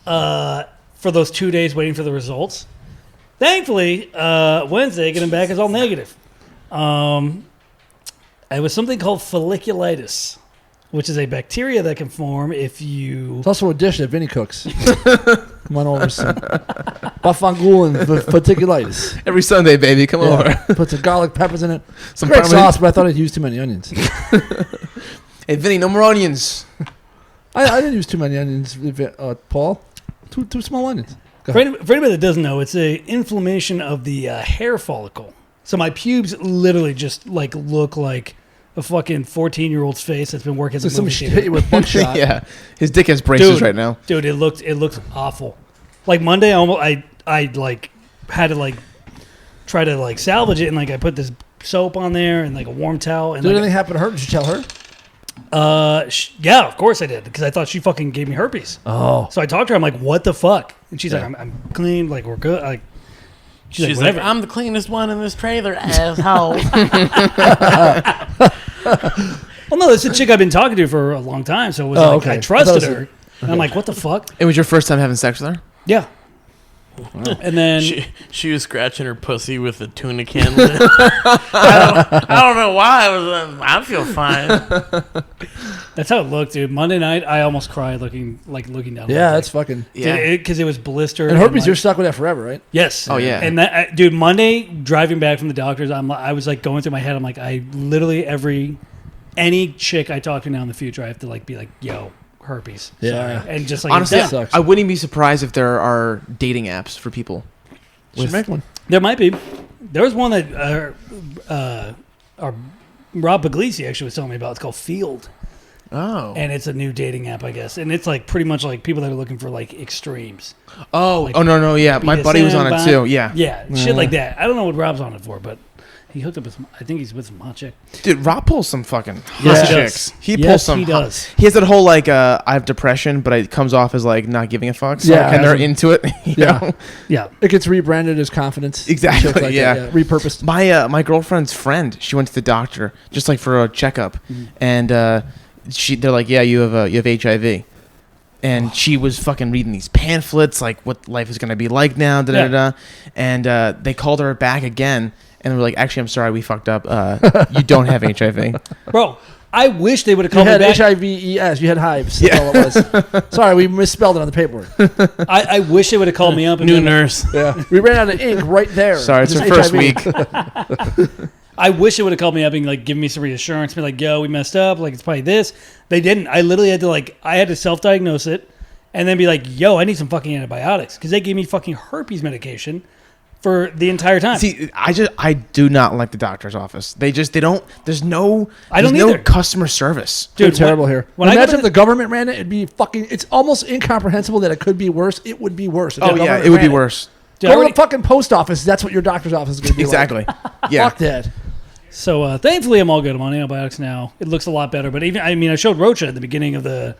for those 2 days waiting for the results. Thankfully, Wednesday getting back is all negative. It was something called folliculitis, which is a bacteria that can form if you. It's also a dish that Vinnie cooks. Come on over some bafangul and folliculitis. Every Sunday, baby. Come over. Put some garlic peppers in it. Some Great Parmesan- sauce, but I thought I'd use too many onions. Hey, Vinny, no more onions. I didn't use too many onions, Paul. Two small onions. Go For ahead. anybody that doesn't know, it's a inflammation of the hair follicle. So my pubes literally just like look like a fucking 14-year-old's face that's been working at So the movie somebody hit theater. you with buckshot. Yeah. His dick has braces Dude. right now. Dude, it looked awful. Like Monday, I like had to like try to like salvage it, and like I put this soap on there and like a warm towel. And Did like, anything happen to her? Did you tell her? yeah, of course I did, because I thought she fucking gave me herpes. Oh. So I talked to her. I'm like, what the fuck? And she's like, I'm clean. Like, we're good. Like, She's She's like, like, whatever. I'm the cleanest one in this trailer, asshole. Well, no, it's a chick I've been talking to for a long time, so it was like, I trusted her. And I'm like, what the fuck? It was your first time having sex with her? Yeah. And then she was scratching her pussy with a tuna can lid. I don't know why. I feel fine. that's how it looked, dude. Monday night, I almost cried looking down. Yeah, that's fucking. Yeah. Because it was blistered. And herpes, like, you're stuck with that forever, right? yes. Oh, yeah. And that, dude, Monday driving back from the doctor's, I was like going through my head. I'm like, I literally any chick I talk to now in the future, I have to like be like, yo, herpes. Yeah. Sorry. And just like Honestly, it's sucks. I wouldn't be surprised if there are dating apps for people. Should make one. there might be. There was one that Rob Puglisi actually was telling me about. It's called Field. Oh. And it's a new dating app, I guess. And it's like pretty much like people that are looking for like extremes. Oh, like no, yeah. My buddy was on it too. Yeah. Yeah, shit like that. I don't know what Rob's on it for, but he hooked up with some, I think he's with some hot chick. Dude, Rob pulls some fucking hot Yes, he chicks. does. He Yes, pulls some. he does. He has that whole like, I have depression, but it comes off as like not giving a fuck. So Yeah, and they're as a- into it. You know? Yeah. It gets rebranded as confidence. Exactly, Shit like yeah. that, repurposed. My girlfriend's friend, she went to the doctor just like for a checkup, and they're like, yeah, you have HIV, and she was fucking reading these pamphlets like what life is gonna be like now, and they called her back again, and they were like, actually, I'm sorry, we fucked up. You don't have HIV. Bro, I wish they would have You called me had back. HIV-ES. You had hives. That's all it was. Sorry, we misspelled it on the paperwork. I wish they would have called me up. And New been like, nurse. Yeah, we ran out of ink right there. Sorry, it's Just her first HIV. week. I wish they would have called me up and like give me some reassurance, be like, "Yo, we messed up. Like it's probably this." They didn't. I literally had to self-diagnose it, and then be like, "Yo, I need some fucking antibiotics," because they gave me fucking herpes medication for the entire time. See, I do not like the doctor's office. They don't. There's no either. customer service. They're Dude, terrible here. when I go Imagine to if the government ran it, it'd be fucking. It's almost incomprehensible that it could be worse. It would be worse. If the Oh yeah, government it would be ran worse. Dude, Go I to already- the fucking post office. That's what your doctor's office is going to be Exactly. like. Yeah. Fuck that. So thankfully, I'm all good. I'm on antibiotics now. It looks a lot better. But I showed Rocha at the beginning of the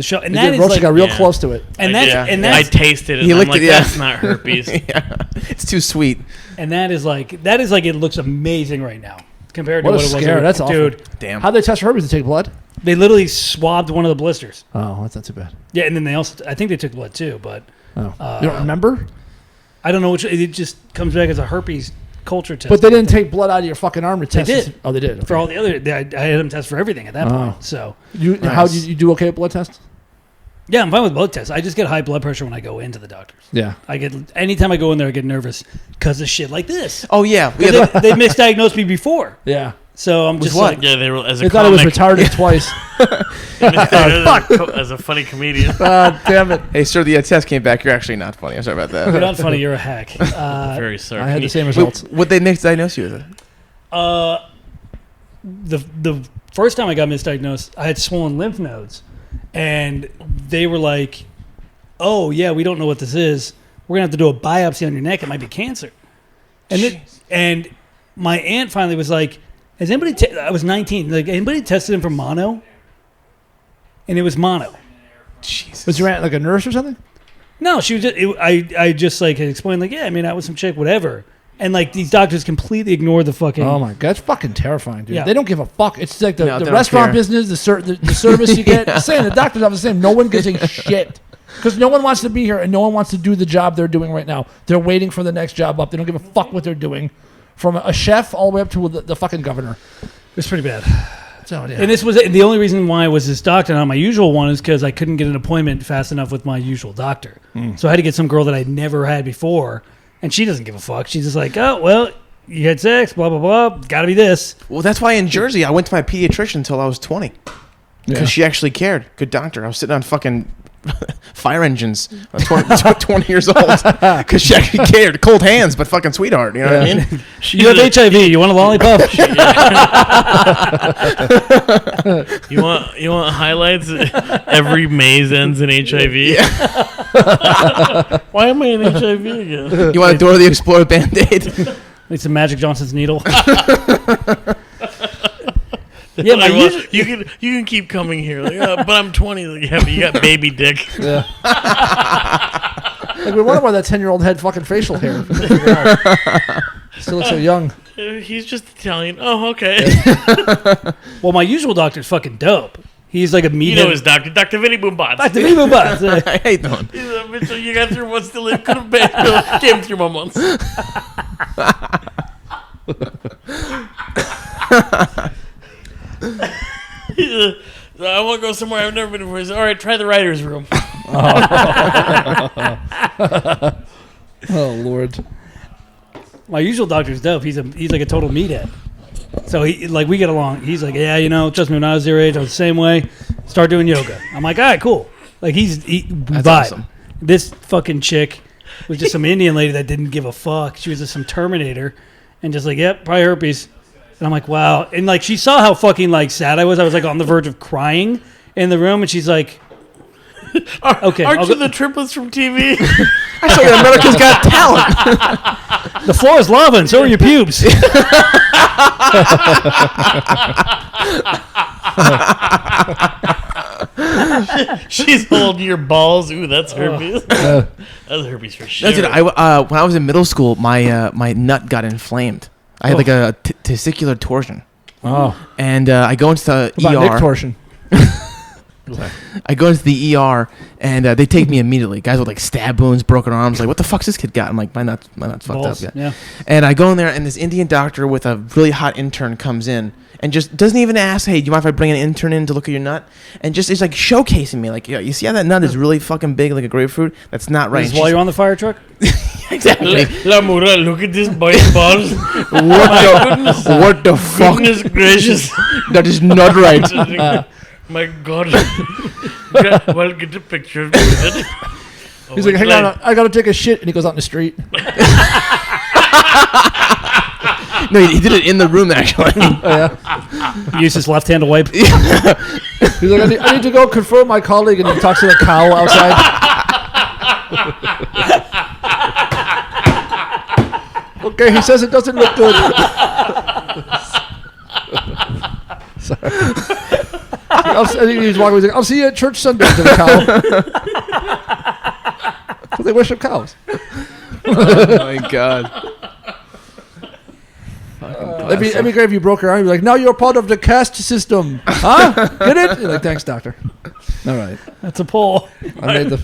show, and that is Rocha like, got real Yeah. close to it. and I that's did. and I that's tasted it. He And I'm licked like, it, yeah. that's not herpes. Yeah. It's too sweet. and that is like it looks amazing right now compared to What a what it was. scare. That's awful. dude. Damn. How'd they test for herpes? To take blood? They literally swabbed one of the blisters. Oh, that's not too bad. Yeah, and then they also I think they took blood too, but Oh, you don't remember? I don't know which. It just comes back as a herpes culture test. But they didn't take blood out of your fucking arm to test. did. Oh, they did. for Okay. all the other. I had them test for everything at that Oh. point. So How did you do? Okay at blood tests? yeah, I'm fine with blood tests. I just get high blood pressure when I go into the doctors. Yeah. Anytime I go in there, I get nervous because of shit like this. Oh yeah. We 'Cause had they misdiagnosed me before, Yeah. so I'm just what? like, Yeah, they were as a They thought it was comic. retarded twice. As a funny comedian. Damn it. Hey, sir, the test came back. You're actually not funny. I'm sorry about you're that. not funny. You're a hack. Very sorry. I had the same Wait, results. what they misdiagnosed you with? The first time I got misdiagnosed, I had swollen lymph nodes, and they were like, "Oh yeah, we don't know what this is. We're gonna have to do a biopsy on your neck. It might be cancer." And my aunt finally was like, "Has anybody?" I was 19. Like, anybody tested him for mono? And it was mono. Jesus. Was your aunt like a nurse or something? No, she was. I just like had explained like, yeah, I mean, I was some chick, whatever. And like these doctors completely ignored the fucking. Oh my god, it's fucking terrifying, dude. Yeah. They don't give a fuck. It's like No, the they don't restaurant care. business, the service you get. Saying the doctor's office, saying no one gives a shit because no one wants to be here and no one wants to do the job they're doing right now. They're waiting for the next job up. They don't give a fuck what they're doing, from a chef all the way up to the fucking governor. It's pretty bad. So yeah. And this was the only reason why I was this doctor, not my usual one, is because I couldn't get an appointment fast enough with my usual doctor. So I had to get some girl that I'd never had before, and she doesn't give a fuck. She's just like, oh well, you had sex, blah blah blah. Got to be this. Well, that's why in Jersey I went to my pediatrician until I was 20 because Yeah. she actually cared. Good doctor. I was sitting on fucking fire engines. I was 20 years old because she actually cared. Cold hands, but fucking sweetheart. You know what I mean? You have HIV. You want a lollipop? You want highlights? Every maze ends in HIV. Why am I in HIV again? You want a Dora the Explorer Band-Aid? It's a Magic Johnson's needle. Yeah, Like, my well, usual, you can keep coming here, like, but I'm 20. Like, yeah, but you got baby dick. Like, we wonder why that 10-year-old had fucking facial hair. Still looks so young. He's just Italian. Oh, okay. Well, my usual doctor's fucking dope. He's like a meathead. You know his doctor, Dr. Vinnie Boombots. Dr. Vinnie Boombots. I hate that one. He's a bitch. So you got 3 months to live. Could have paid. Came 3 more months. I want to go somewhere I've never been before. He said, all right, try the writer's room. Oh, Lord. My usual doctor's dope. He's like a total meathead. So we get along. He's like, yeah, trust me, when I was your age, I was the same way. Start doing yoga. I'm like, all right, cool. Like That's vibe. awesome. This fucking chick was just some Indian lady that didn't give a fuck. She was just some Terminator, and just like, yep, probably herpes. And I'm like, wow. And like, she saw how fucking like sad I was. I was like on the verge of crying in the room, and she's like, okay, Aren't you the triplets from TV? I saw you America's Got Talent. the floor is lava, and so are your pubes. She's holding your balls. Ooh, that's herpes. That's herpes for sure. No, dude, when I was in middle school, my nut got inflamed. I had like a testicular torsion. Oh. And I go into the What about ER. Nick torsion? I go into the ER, and they take me immediately. Guys with like stab wounds, broken arms. Like, what the fuck's this kid got? I'm like, my nuts fucked Balls, up. yeah. And I go in there, and this Indian doctor with a really hot intern comes in and just doesn't even ask, hey, do you mind if I bring an intern in to look at your nut? And just is like showcasing me, like, you see how that nut is really fucking big, like a grapefruit? That's not right. This is while you're on the fire truck? Exactly. La Mura, look at this boy's balls. What the fuck? Goodness gracious. That is not right. My God. Well, get a picture of it. He's like, hang on, I gotta take a shit, and he goes out in the street. No, he did it in the room, actually. He used his left hand to wipe. He's like, I need to go confirm my colleague, and he talks to the cow outside. Okay, he says it doesn't look good. Sorry. I think he's walking. He's like, I'll see you at church Sunday to the cow. So they worship cows. Oh my God. That'd be great if you broke your arm. You'd be like, now you're part of the caste system. Huh? Get it? You're like, thanks, doctor. All right. That's a pull. I made the...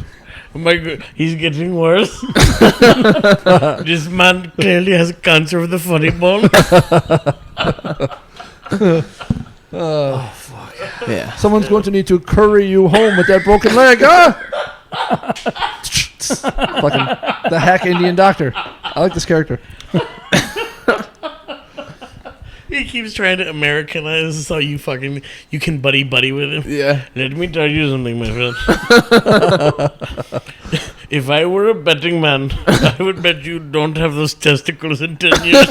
Oh my God, he's getting worse. This man clearly has cancer of the funny bone. Oh, fuck. Yeah. Someone's going to need to curry you home with that broken leg, huh? Fucking the hack Indian doctor. I like this character. He keeps trying to Americanize. This is how you can buddy with him. Yeah. Let me tell you something, my friend. If I were a betting man, I would bet you don't have those testicles in 10 years.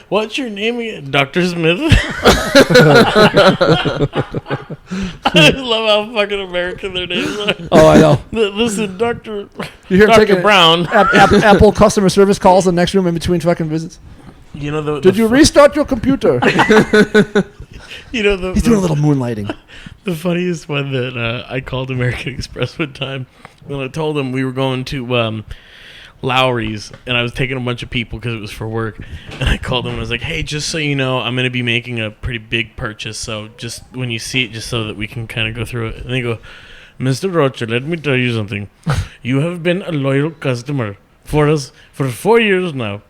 What's your name again? Dr. Smith? I love how fucking American their names are. Oh, I know. Listen, Dr. You hear him Dr. taking Brown. Apple customer service calls in the next room in between fucking visits. You know Did you restart your computer? You know He's doing a little moonlighting. The funniest one that I called American Express one time when I told them we were going to Lowry's and I was taking a bunch of people because it was for work, and I called them and I was like, hey, just so you know, I'm going to be making a pretty big purchase, so just when you see it, just so that we can kind of go through it. And they go, Mr. Rocha, let me tell you something. You have been a loyal customer for us for 4 years now.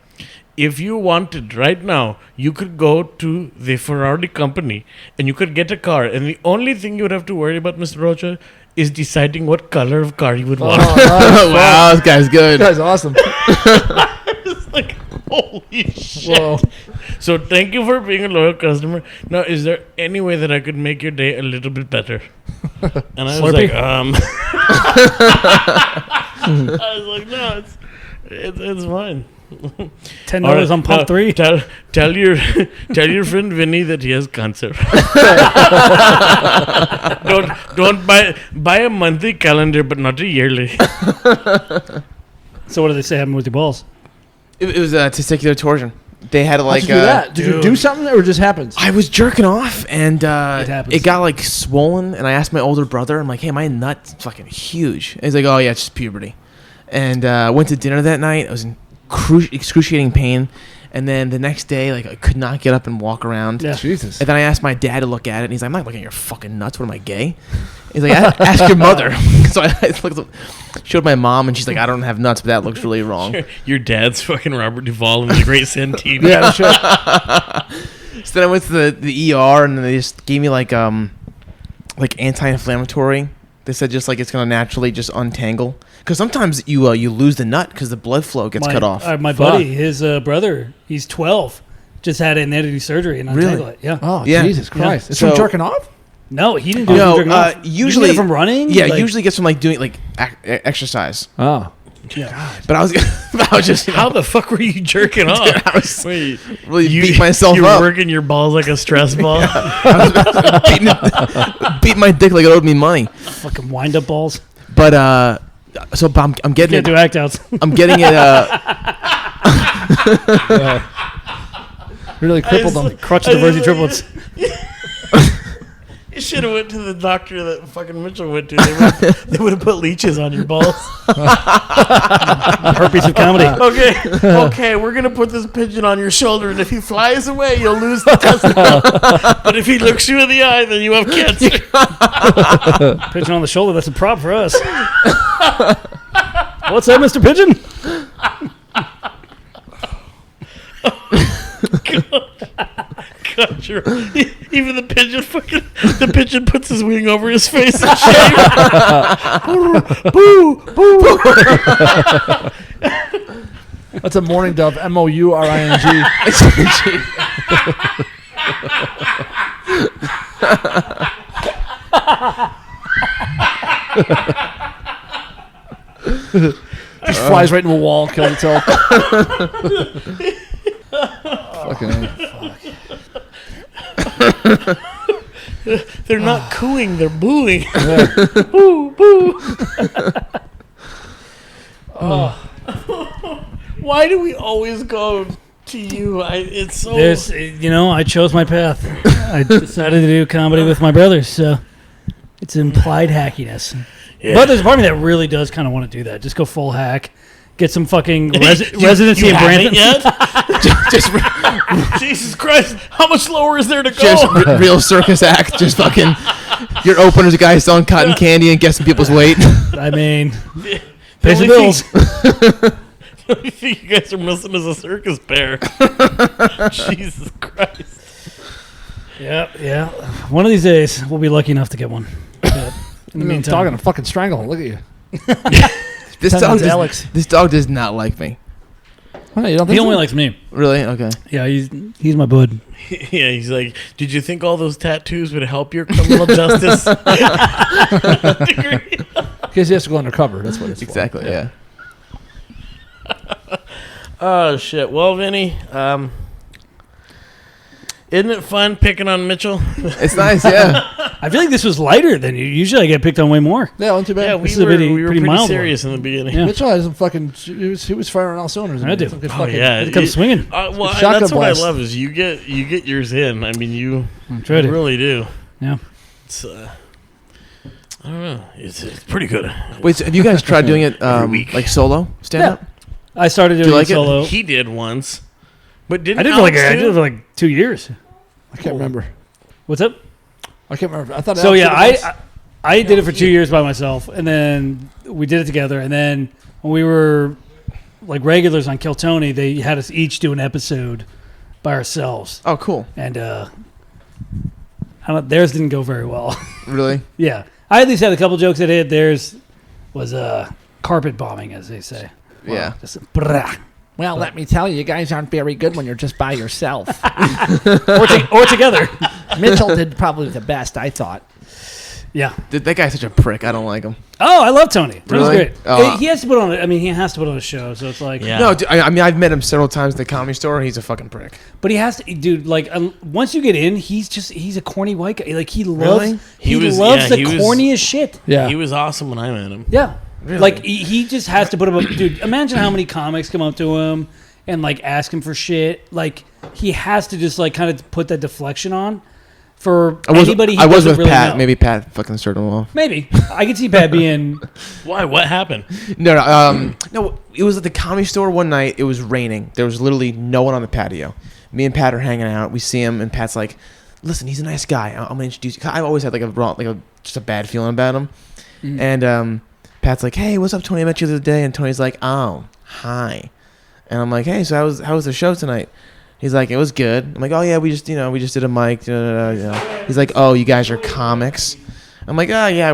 If you wanted right now, you could go to the Ferrari company and you could get a car, and the only thing you would have to worry about, Mr. Rocha, is deciding what color of car you would want. Wow, this guy's good. This guy's awesome. It's like, holy shit. Whoa. So thank you for being a loyal customer. Now, is there any way that I could make your day a little bit better? And I was Slurpee? like, I was like, no, it's fine. $10 All right, on pump 3. Tell your friend Vinnie that he has cancer. don't buy a monthly calendar, but not a yearly. So what do they say happened with your balls? It was a testicular torsion. they had How'd like you do that? Did you do something or it just happens? I was jerking off and happens. it got like swollen, and I asked my older brother, I'm like, hey, my nut's fucking huge. And he's like, oh yeah, it's just puberty. And went to dinner that night. I was in excruciating pain. And then the next day, like, I could not get up and walk around. Yeah. Jesus. And then I asked my dad to look at it, and he's like, I'm not looking at your fucking nuts. What am I, gay? He's like, ask your mother. So I showed my mom, and she's like, I don't have nuts, but that looks really wrong. Your dad's fucking Robert Duvall in The Great Santino. Yeah, sure. So then I went to the ER, and then they just gave me like anti-inflammatory. They said just like it's gonna naturally just untangle, because sometimes you lose the nut because the blood flow gets cut off. My buddy, his brother, he's 12, just had it and they had to do surgery and untangle it. Yeah. Oh, Yeah. Jesus Christ. It's So- from jerking off? No, he didn't do it from jerking off. Usually You get it from running. Yeah, Like- usually gets from like doing like exercise. Oh. Yeah. But I was just How the fuck were you jerking off? I was Wait, really beat myself you up. were working your balls like a stress ball. Beat my dick like it owed me money. Fucking wind up balls. But I'm getting Can't do it. act outs. I'm getting it. Really crippled them. Crutch the Verzi triplets. You should have went to the doctor that fucking Mitchell went to. They would have put leeches on your balls. Herpes of comedy. Okay, we're gonna put this pigeon on your shoulder, and if he flies away, you'll lose the testicle. But if he looks you in the eye, then you have cancer. Pigeon on the shoulder, that's a prop for us. What's that, Mr. Pigeon? God, even the pigeon puts his wing over his face and shame. Boo, boo. That's a mourning dove. Mouring. Just flies right into a wall, kills itself. Fucking. They're not cooing, they're booing. Boo, boo. Why do we always go to you? It's so... I chose my path. I decided to do comedy with my brothers, so it's implied hackiness. Yeah. But there's a part of me that really does kind of want to do that. Just go full hack. Get some fucking residency in haven't Brandon. yet? Jesus Christ, how much lower is there to go? just real circus act. Just fucking. Your opener's a guy selling cotton candy and guessing people's weight. I mean, The pay the only bills. The only thing you guys are missing is a circus bear. Jesus Christ. Yeah. One of these days, we'll be lucky enough to get one. But in the meantime, Dog gonna fucking strangle him. Look at you. This dog does not like me. Oh, you don't he think only so? likes me. Really? Okay. Yeah, he's my bud. Yeah, he's like, did you think all those tattoos would help your criminal justice degree? Because he has to go undercover. That's what it's for. Exactly. Yeah. Oh, shit. Well, Vinny, isn't it fun picking on Mitchell? It's nice. Yeah. I feel like this was lighter than you. Usually I get picked on way more. Yeah, wasn't too bad. Yeah, This we is a were pretty pretty mild serious in the beginning. Yeah. Mitchell has fucking. He was firing on all cylinders. I do. Fucking Oh, yeah. It comes swinging. Well, Shotgun that's what I blast. love is you get yours in. I mean, you Try to. really do. Yeah. It's I don't know. It's pretty good. Wait, so have you guys tried doing it week. like solo stand up? I started doing you like it it? solo. He did once, but didn't I did Alex it too? for like 2 years. I can't remember. What's up? I can't remember. I thought. So Alex yeah, did it once. I did it for 2 years by myself, and then we did it together. And then when we were like regulars on Kill Tony, they had us each do an episode by ourselves, Oh, cool. and theirs didn't go very well. Really? Yeah, I at least had a couple jokes that hit. Theirs was carpet bombing, as they say. Yeah. Just brah. Well, let me tell you, you guys aren't very good when you're just by yourself. or together. Mitchell did probably the best, I thought. Yeah. Dude, that guy's such a prick. I don't like him. Oh, I love Tony. Tony's Really? great. Oh. He has to put on. I mean, he has to put on a show. So it's like, Yeah. No, dude, I mean, I've met him several times at the Comedy Store. He's a fucking prick. but he has to, dude. Like, once you get in, he's a corny white guy. Like he loves, Really? he He was- loves yeah, the he was- corniest shit. Yeah. He was awesome when I met him. Yeah. Really? Like he just has to put him up. Dude, imagine how many comics come up to him and like ask him for shit. Like he has to just like kind of put that deflection on for anybody. I was doesn't with really Pat. know. Maybe Pat fucking started him off. Maybe I could see Pat being. Why? What happened? No. It was at the Comedy Store one night. It was raining. There was literally no one on the patio. Me and Pat are hanging out. We see him, and Pat's like, "Listen, he's a nice guy. I'm gonna introduce you." 'Cause I've always had just a bad feeling about him. And Pat's like, "Hey, what's up, Tony? I met you the other day." And Tony's like, "Oh, hi." And I'm like, "Hey, so how was the show tonight?" He's like, "It was good." I'm like, "Oh yeah, we just did a mic." He's like, "Oh, you guys are comics?" I'm like, "Oh yeah,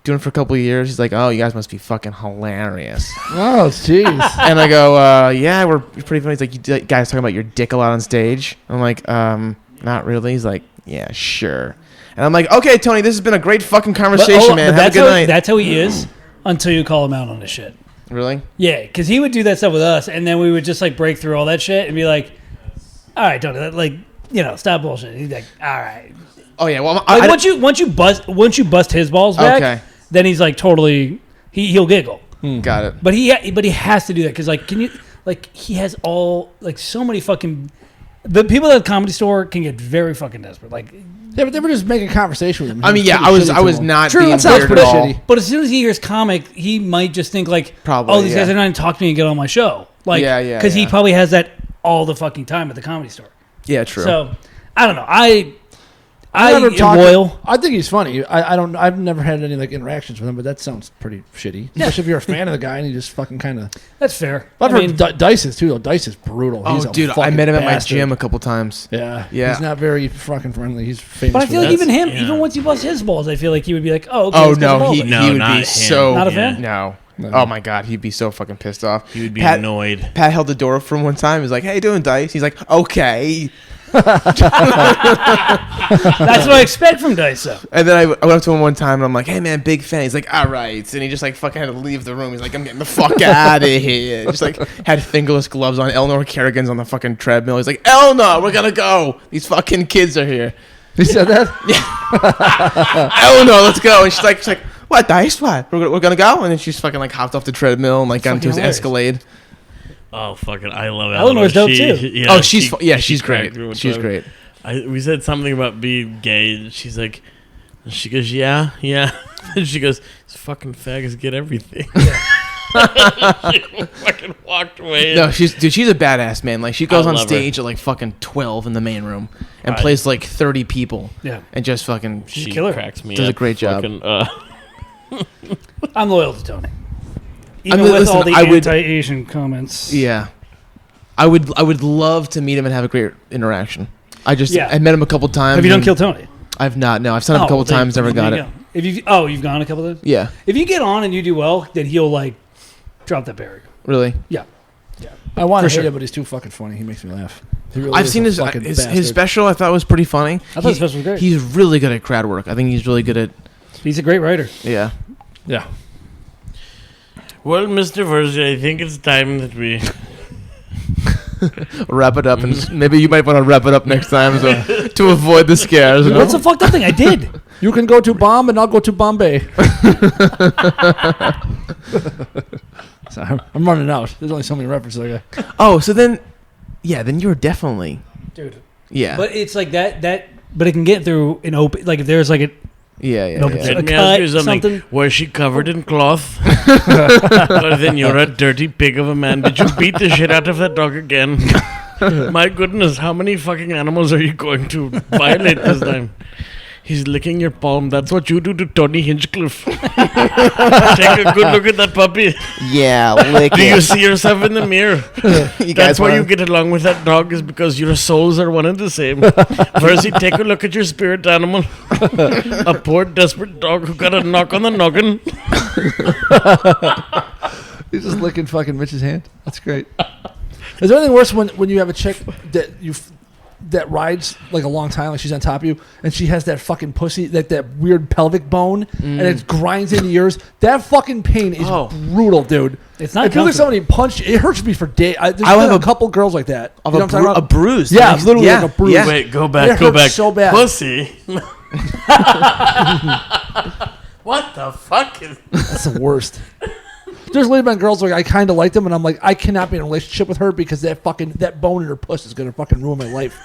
doing it for a couple of years." He's like, "Oh, you guys must be fucking hilarious." Oh, jeez. And I go, "Yeah, we're pretty funny." He's like, "You guys talking about your dick a lot on stage?" I'm like, "Not really." He's like, "Yeah, sure." And I'm like, "Okay, Tony, this has been a great fucking conversation, man. Have a good night." That's how he is until you call him out on this shit. Really? Yeah, because he would do that stuff with us, and then we would just like break through all that shit and be like, "All right, Tony, like stop bullshit." He's like, "All right." Oh yeah. Well, Like, once you bust his balls back, Okay. then he's like totally he'll giggle. got it. But he has to do that because he has all like so many fucking the people at the Comedy Store can get very fucking desperate. Like, Yeah, but they were just making conversation with him. I mean, yeah, I was not True, being that sounds weird pretty at all. shitty. but as soon as he hears comic, he might just think like, Probably, "Oh, these guys yeah. are not even talking to me and get on my show." Like, Yeah, because he yeah. probably has that all the fucking time at the Comedy Store. Yeah, true. So I don't know. I never am talked- loyal. I think he's funny. I've never had any like interactions with him, but that sounds pretty shitty. Especially if you're a fan of the guy and he just fucking kind of. That's fair. I've I heard mean, Dice is too though. Dice is brutal. He's Oh, a dude, I fucking met him at my bastard. gym a couple times. Yeah, Yeah. He's not very fucking friendly. He's famous. but I for feel like that. even him, yeah. even once you bust his balls, I feel like he would be like, "Oh, okay, Oh let's get the no, balls he back." No, would not be him. so Not a Yeah. fan? No. Oh my god, he'd be so fucking pissed off. He would be Pat, annoyed. Pat held the door for him one time. He's like, "Hey, doing Dice?" He's like, "Okay." That's what I expect from Dice, though. And then I went up to him one time and I'm like, "Hey man, big fan." He's like, "All right," and he just like fucking had to leave the room. He's like, "I'm getting the fuck out of here." Just like had fingerless gloves on. Eleanor Kerrigan's on the fucking treadmill. He's like, "Eleanor, we're gonna go. These fucking kids are here." He said that. Eleanor, let's go. And she's like, "What, Dice? What? We're gonna go?" And then she's fucking like hopped off the treadmill and like got into his hilarious. Escalade. Oh, fucking, I love Eleanor's dope, too. Yeah, Oh, she's she's cracked great. me one She's time. great. We said something about being gay, and she goes, yeah. And she goes, "These fucking faggots get everything." She fucking walked away. No, she's a badass, man. Like she goes I on love stage at like fucking 12 in the main room and I- plays like 30 people. Yeah. And just fucking She killer. cracks me Does a up. great job. Fucking, I'm loyal to Tony. Even mean, with listen, all the I would- anti-Asian comments. yeah. I would love to meet him and have a great interaction. I met him a couple times. Have you done and Kill Tony? I've not. No, I've seen him a couple times. Never got it. If you've gone a couple times. Yeah. If you get on and you do well, then he'll like drop that barrier. Really. Yeah. I want For to hate sure. him, but he's too fucking funny. He makes me laugh. He really I've is seen a his fucking his bastard. special. I thought was pretty funny. I thought his special was great. He's really good at crowd work. I think he's really good at He's a great writer. yeah. Yeah. well, Mr. Verzi, I think it's time that we. Wrap it up, and maybe you might want to wrap it up next time to avoid the scares. You know? What's the fucked up thing? I did. You can go to Bomb, and I'll go to Bombay. So I'm running out. There's only so many references I got. Oh, so then you're definitely Dude. yeah. But it's like that but it can get through an open like if there's like a yeah. no, yeah. but- Let A me ask you cut, something. something. Was she covered in cloth? Or then you're a dirty pig of a man. Did you beat the shit out of that dog again? My goodness, how many fucking animals are you going to violate this time? He's licking your palm. That's what you do to Tony Hinchcliffe. Take a good look at that puppy. Yeah, lick Do you it. see yourself in the mirror? You That's guys why wanna- you get along with that dog, is because your souls are one and the same. Percy, take a look at your spirit animal. A poor, desperate dog who got a knock on the noggin. He's just licking fucking Mitch's hand. That's great. Is there anything worse when you have a chick that rides like a long time, like she's on top of you, and she has that fucking pussy, that weird pelvic bone, and it grinds into yours? That fucking pain is Oh. brutal, dude. It's not If you comfortable. let somebody punch, it hurts me for days. There's I'll been have a couple girls like that. Of You know what I'm talking a about? bruise. Yeah, Like, literally like a bruise. Yeah. Wait, go It back, go hurts back. so bad. Pussy. What the fuck is... That's the worst. There's later been girls like I kind of like them, and I'm like, I cannot be in a relationship with her because that bone in her puss is gonna fucking ruin my life.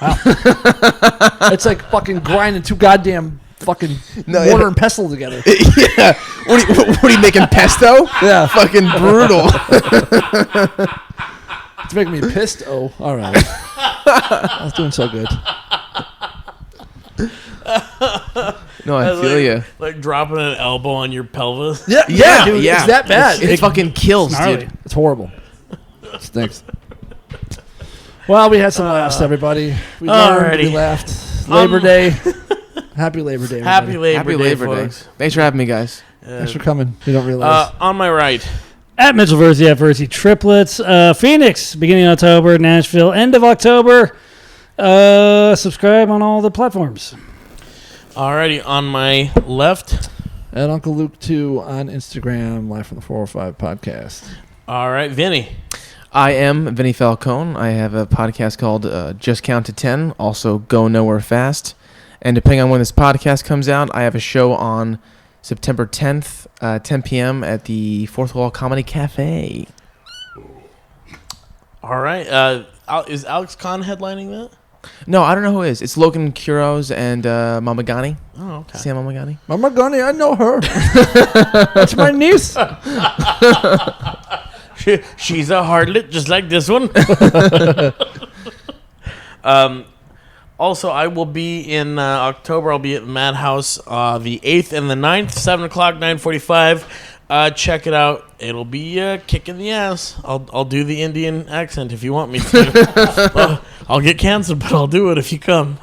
It's like fucking grinding two goddamn fucking mortar and pestle together. Yeah. What are you making, pesto? Yeah. Fucking brutal. It's making me pissed. Oh, all right. I was doing so good. No, I feel you. Like dropping an elbow on your pelvis. Yeah, dude, it's that bad. It fucking kills, gnarly. dude. It's horrible. It stinks. Well, we had some laughs, everybody. We learned, we laughed. Labor Day. Happy Labor Day, everybody. Happy Labor Day, folks. Thanks for having me, guys. Thanks for coming. You don't realize. On my right. At Mitchell Versi, at Versi Triplets. Phoenix, beginning of October. Nashville, end of October. Subscribe on all the platforms. Alrighty, on my left. At Uncle Luke 2 on Instagram, live from the 405 podcast. All right, Vinny. I am Vinnie Falcone. I have a podcast called Just Count to 10, also Go Nowhere Fast. And depending on when this podcast comes out, I have a show on September 10th, 10 p.m. at the Fourth Wall Comedy Cafe. All right. Is Alex Kahn headlining that? No, I don't know who it is. It's Logan Kuros and Mamagani. Oh, okay. Sam Mamagani. Mama Gunny, I know her. That's my niece. She's a harlot, just like this one. Also, I will be in October. I'll be at Madhouse the 8th and the 9th, 7 o'clock, 9:45. Check it out. It'll be kicking the ass. I'll do the Indian accent if you want me to. I'll get canceled, but I'll do it if you come.